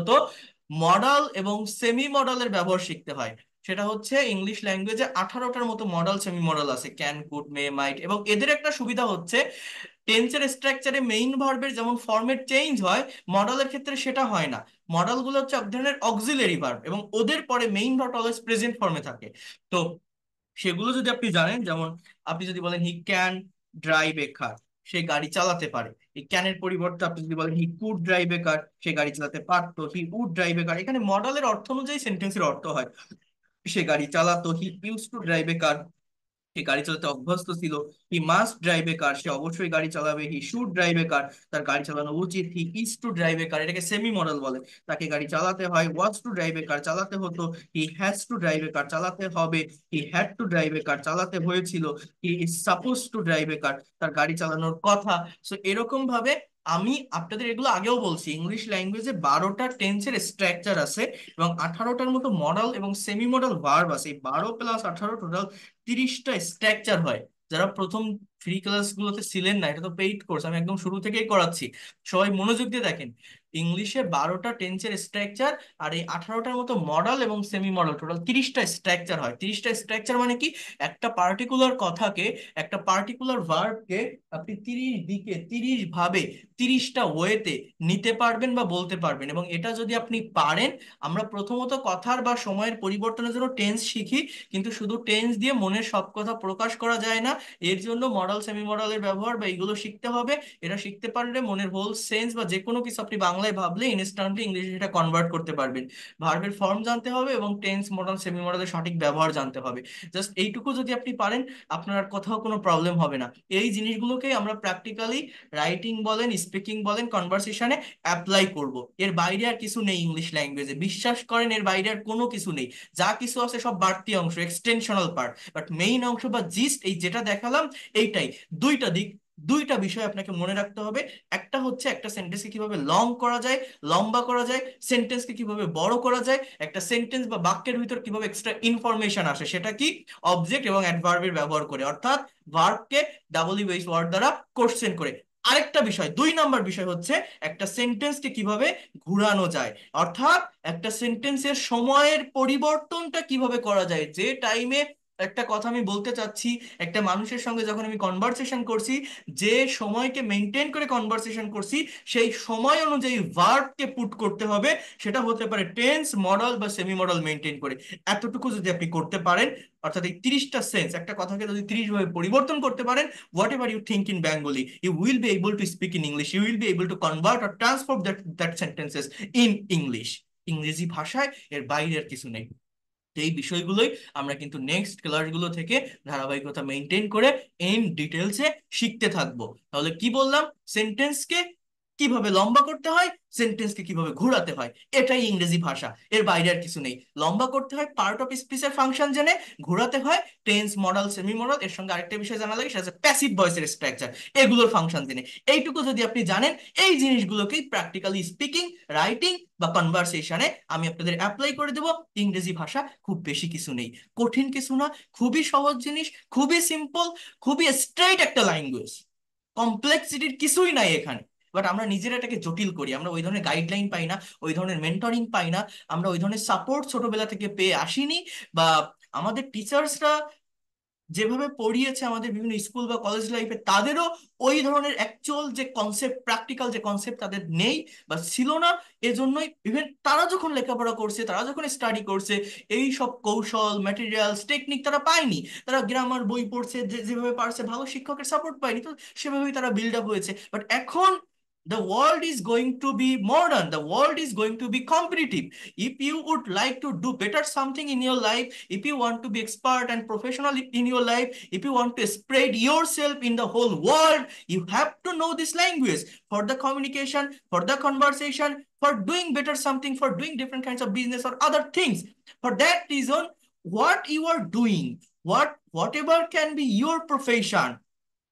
মডাল এবং সেমি মডালের ব্যবহার শিখতে হয়। সেটা হচ্ছে ইংলিশ ল্যাঙ্গুয়েজে 18টার মতো মডাল সেমি মডাল আছে, ক্যান, কুড, মে, মাইট। এবং এদের একটা সুবিধা হচ্ছে টেন্সের স্ট্রাকচারে মেইন ভার্বের যেমন ফরম্যাট চেঞ্জ হয়, মডালের ক্ষেত্রে সেটা হয় না। মডালগুলো হচ্ছে এক ধরনের অক্সিলারি ভার্ব এবং ওদের পরে মেইন ভার্ব অলওয়েজ প্রেজেন্ট ফর্মে থাকে। তো সেগুলো যদি আপনি জানেন, যেমন আপনি যদি বলেন he can drive a car, সে গাড়ি চালাতে পারে, এই ক্যানের পরিবর্তে আপনি যদি বলেন he could drive a car, সে গাড়ি চালাতে পারতো। হি উড ড্রাইভ এ কার, এখানে মডেলের অর্থ অনুযায়ী সেন্টেন্সের অর্থ হয়। সে গাড়ি চালাতো, he use to drive a car, সে গাড়ি চালাতে অভ্যস্ত ছিল। He must drive a car, সে অবশ্যই গাড়ি চালাবে। He should drive a car, তার গাড়ি চালানো উচিত। He is two drive a কার, এটাকে সেমি মডেল বলে, তাকে গাড়ি চালাতে হয়। ওয়াজ টু ড্রাইভ এ কার, চালাতে হতো। He has to drive a car, চালাতে হবে। He had to drive a car, চালাতে হয়েছিল। He is suppose to drive a car, তার গাড়ি চালানোর কথা। সো এরকম ভাবে আমি আপনাদের এগুলো আগেও বলছি, ইংলিশ ল্যাঙ্গুয়েজে 12টা টেন্সের স্ট্রাকচার আছে এবং 18টার মতো মডাল এবং সেমি মডাল ভার্ব আছে। এই 12 + 18 টোটাল 30টা স্ট্রাকচার হয়। যারা প্রথম ফ্রি ক্লাসগুলোতে ছিলেন না, এটা তো পেইড কোর্স, আমি একদম শুরু থেকেই করাচ্ছি। সবাই মনোযোগ দিয়ে দেখেন, ইংলিশে 12টা টেন্সের স্ট্রাকচার আর এই 18টার মতো মডেল এবং সেমি মডেল, টোটাল 30টা স্ট্রাকচার হয়। 30টা স্ট্রাকচার মানে কি, একটা পার্টিকুলার কথাকে, একটা পার্টিকুলার ভার্বকে আপনি 30 দিকে 30 ভাবে 30টা ওয়েতে নিতে পারবেন বা বলতে পারবেন। এবং এটা যদি আপনি পারেন, আমরা প্রথমত কথার বা সময়ের পরিবর্তনের জন্য টেন্স শিখি, কিন্তু শুধু টেন্স দিয়ে মনের সব কথা প্রকাশ করা যায় না। এর জন্য মডেল সেমি মডেলের ব্যবহার বা এইগুলো শিখতে হবে। এটা শিখতে পারলে মনের হোল সেন্স বা যে কোনো কিছু আপনি বাংলায় ভাবলে ইনস্ট্যান্টলি ইংলিশে সেটা কনভার্ট করতে পারবেন। ভার্বের ফর্ম জানতে হবে এবং টেন্স, মডেল, সেমি মডেলের সঠিক ব্যবহার জানতে হবে। জাস্ট এইটুকু যদি আপনি পারেন, আপনার আর কোথাও কোনো প্রবলেম হবে না। এই জিনিসগুলোকেই আমরা প্র্যাকটিক্যালি রাইটিং বলেন, স্পিকিং বলেন, কনভারসেশনে অ্যাপ্লাই করব। এর বাইরে আর কিছু নেই ইংলিশ ল্যাঙ্গুয়েজে, বিশ্বাস করেন, এর বাইরে আর কোনো কিছু নেই। যা কিছু আছে সব বাড়তি অংশ, এক্সটেনশনাল পার্ট, বাট মেইন অংশ বা জিস্ট এই যেটা দেখালাম এইটাই। দুইটা দিক, দুইটা বিষয় আপনাকে মনে রাখতে হবে। একটা হচ্ছে একটা সেন্টেন্সকে কিভাবে লং করা যায়, লম্বা করা যায়, সেন্টেন্সকে কিভাবে বড় করা যায়, একটা সেন্টেন্স বা বাক্যের ভিতর কিভাবে এক্সট্রা ইনফরমেশন আসে, সেটা কি অবজেক্ট এবং অ্যাডভার্বের ব্যবহার করে, অর্থাৎ ভার্বকে ডাবল বেস ওয়ার্ড দ্বারা কোশ্চেন করে। আরেকটা বিষয়, 2 নম্বর বিষয় হচ্ছে একটা সেন্টেন্সকে কিভাবে ঘুরানো যায়, অর্থাৎ একটা সেন্টেন্সের সময়ের পরিবর্তনটা কিভাবে করা যায়। যে টাইমে একটা কথা আমি বলতে চাচ্ছি, একটা মানুষের সঙ্গে যখন আমি কনভারসেশন করছি, যে সময়কে মেনটেন করে কনভারসেশন করছি, সেই সময় অনুযায়ী ভার্বকে পুট করতে হবে। সেটা হতে পারে টেন্স, মডেল বা সেমি মডেল মেনটেন করে। এতটুকু যদি আপনি করতে পারেন, অর্থাৎ এই 30টা সেন্স, একটা কথাকে যদি 30 ভাবে পরিবর্তন করতে পারেন, whatever you think in Bengali, you will be able to speak in English, you will be able to convert or transform that sentences in English. ইংরেজি ভাষায় এর বাইরে আর কিছু নেই। এই বিষয়গুলোই আমরা কিন্তু নেক্সট ক্লাসগুলো থেকে ধারাবাহিকতা মেনটেন করে ইন ডিটেলসে শিখতে থাকবো। তাহলে কি বললাম, সেন্টেন্সকে কিভাবে লম্বা করতে হয়, সেন্টেন্সকে কিভাবে ঘোরাতে হয়, এটাই ইংরেজি ভাষা, এর বাইরে আর কিছু নেই। লম্বা করতে হয় পার্ট অফ স্পিচের ফাংশন জেনে, ঘোরাতে হয় টেন্স, মডেল, সেমি মডেল, এর সঙ্গে আরেকটা বিষয় জানা লাগে, সেটা হচ্ছে প্যাসিভ ভয়েসের স্ট্রাকচার, এগুলোর ফাংশন জেনে। এইটুকু যদি আপনি জানেন, এই জিনিসগুলোকেই প্র্যাকটিক্যালি স্পিকিং, রাইটিং বা কনভারসেশনে আমি আপনাদের অ্যাপ্লাই করে দেবো। ইংরেজি ভাষা খুব বেশি কিছু নেই, কঠিন কিছু না, খুবই সহজ জিনিস, খুবই সিম্পল, খুবই স্ট্রেইট একটা ল্যাঙ্গুয়েজ। কমপ্লেক্সিটির কিছুই নাই এখানে। বাট আমরা নিজেরা এটাকে জটিল করি, আমরা ওই ধরনের গাইডলাইন পাই না, ওই ধরনের মেন্টরিং পাই না, আমরা ওই ধরনের সাপোর্ট ছোটবেলা থেকে পেয়ে আসিনি, বা আমাদের টিচার্সরা যেভাবে পড়িয়েছে আমাদের বিভিন্ন স্কুল বা কলেজ লাইফে, তাদেরও ওই ধরনের অ্যাকচুয়াল যে কনসেপ্ট, প্র্যাকটিক্যাল যে কনসেপ্ট তাদের নেই বা ছিল না। এজন্যই ইভেন তারা যখন লেখাপড়া করছে, তারা যখন স্টাডি করছে, এই সব কৌশল, ম্যাটেরিয়ালস, টেকনিক তারা পায়নি। তারা গ্রামার বই পড়ছে, যেভাবে পারছে, ভালো শিক্ষকের সাপোর্ট পায়নি, তো সেভাবেই তারা বিল্ড আপ হয়েছে। বাট এখন the world is going to be modern, the world is going to be competitive. If you would like to do better something in your life, if you want to be expert and professional in your life, if you want to spread yourself in the whole world, you have to know this language for the communication, for the conversation, for doing better something, for doing different kinds of business or other things. For that reason, what you are doing, whatever can be your profession,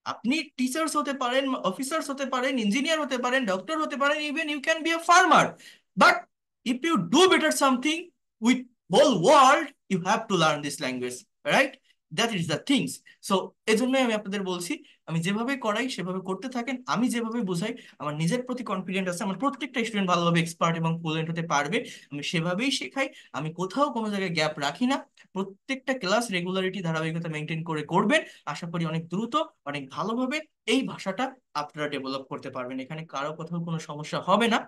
আপনি teachers হতে পারেন, officers হতে পারেন, engineer হতে পারেন, doctor হতে পারেন, even you can be a farmer. But if you do better something with whole world, you have to learn this language, right? That is the things. So এজন্যই আমি আপনাদের বলছি, আমি যেভাবে করাই সেভাবে করতে থাকেন, আমি যেভাবে বোঝাই, আমার নিজের প্রতি কনফিডেন্ট আছে, আমার প্রত্যেকটা স্টুডেন্ট ভালোভাবে এক্সপার্ট এবং ফ্লুয়েন্ট হতে পারবে, আমি সেভাবেই শেখাই। আমি কোথাও কোনো জায়গায় গ্যাপ রাখি না। প্রত্যেকটা ক্লাস রেগুলারিটি, ধারাবাহিকতা মেনটেন করে করবেন, আশা করি অনেক দ্রুত, অনেক ভালোভাবে এই ভাষাটা আপনারা ডেভেলপ করতে পারবেন। এখানে কারো কোথাও কোনো সমস্যা হবে না।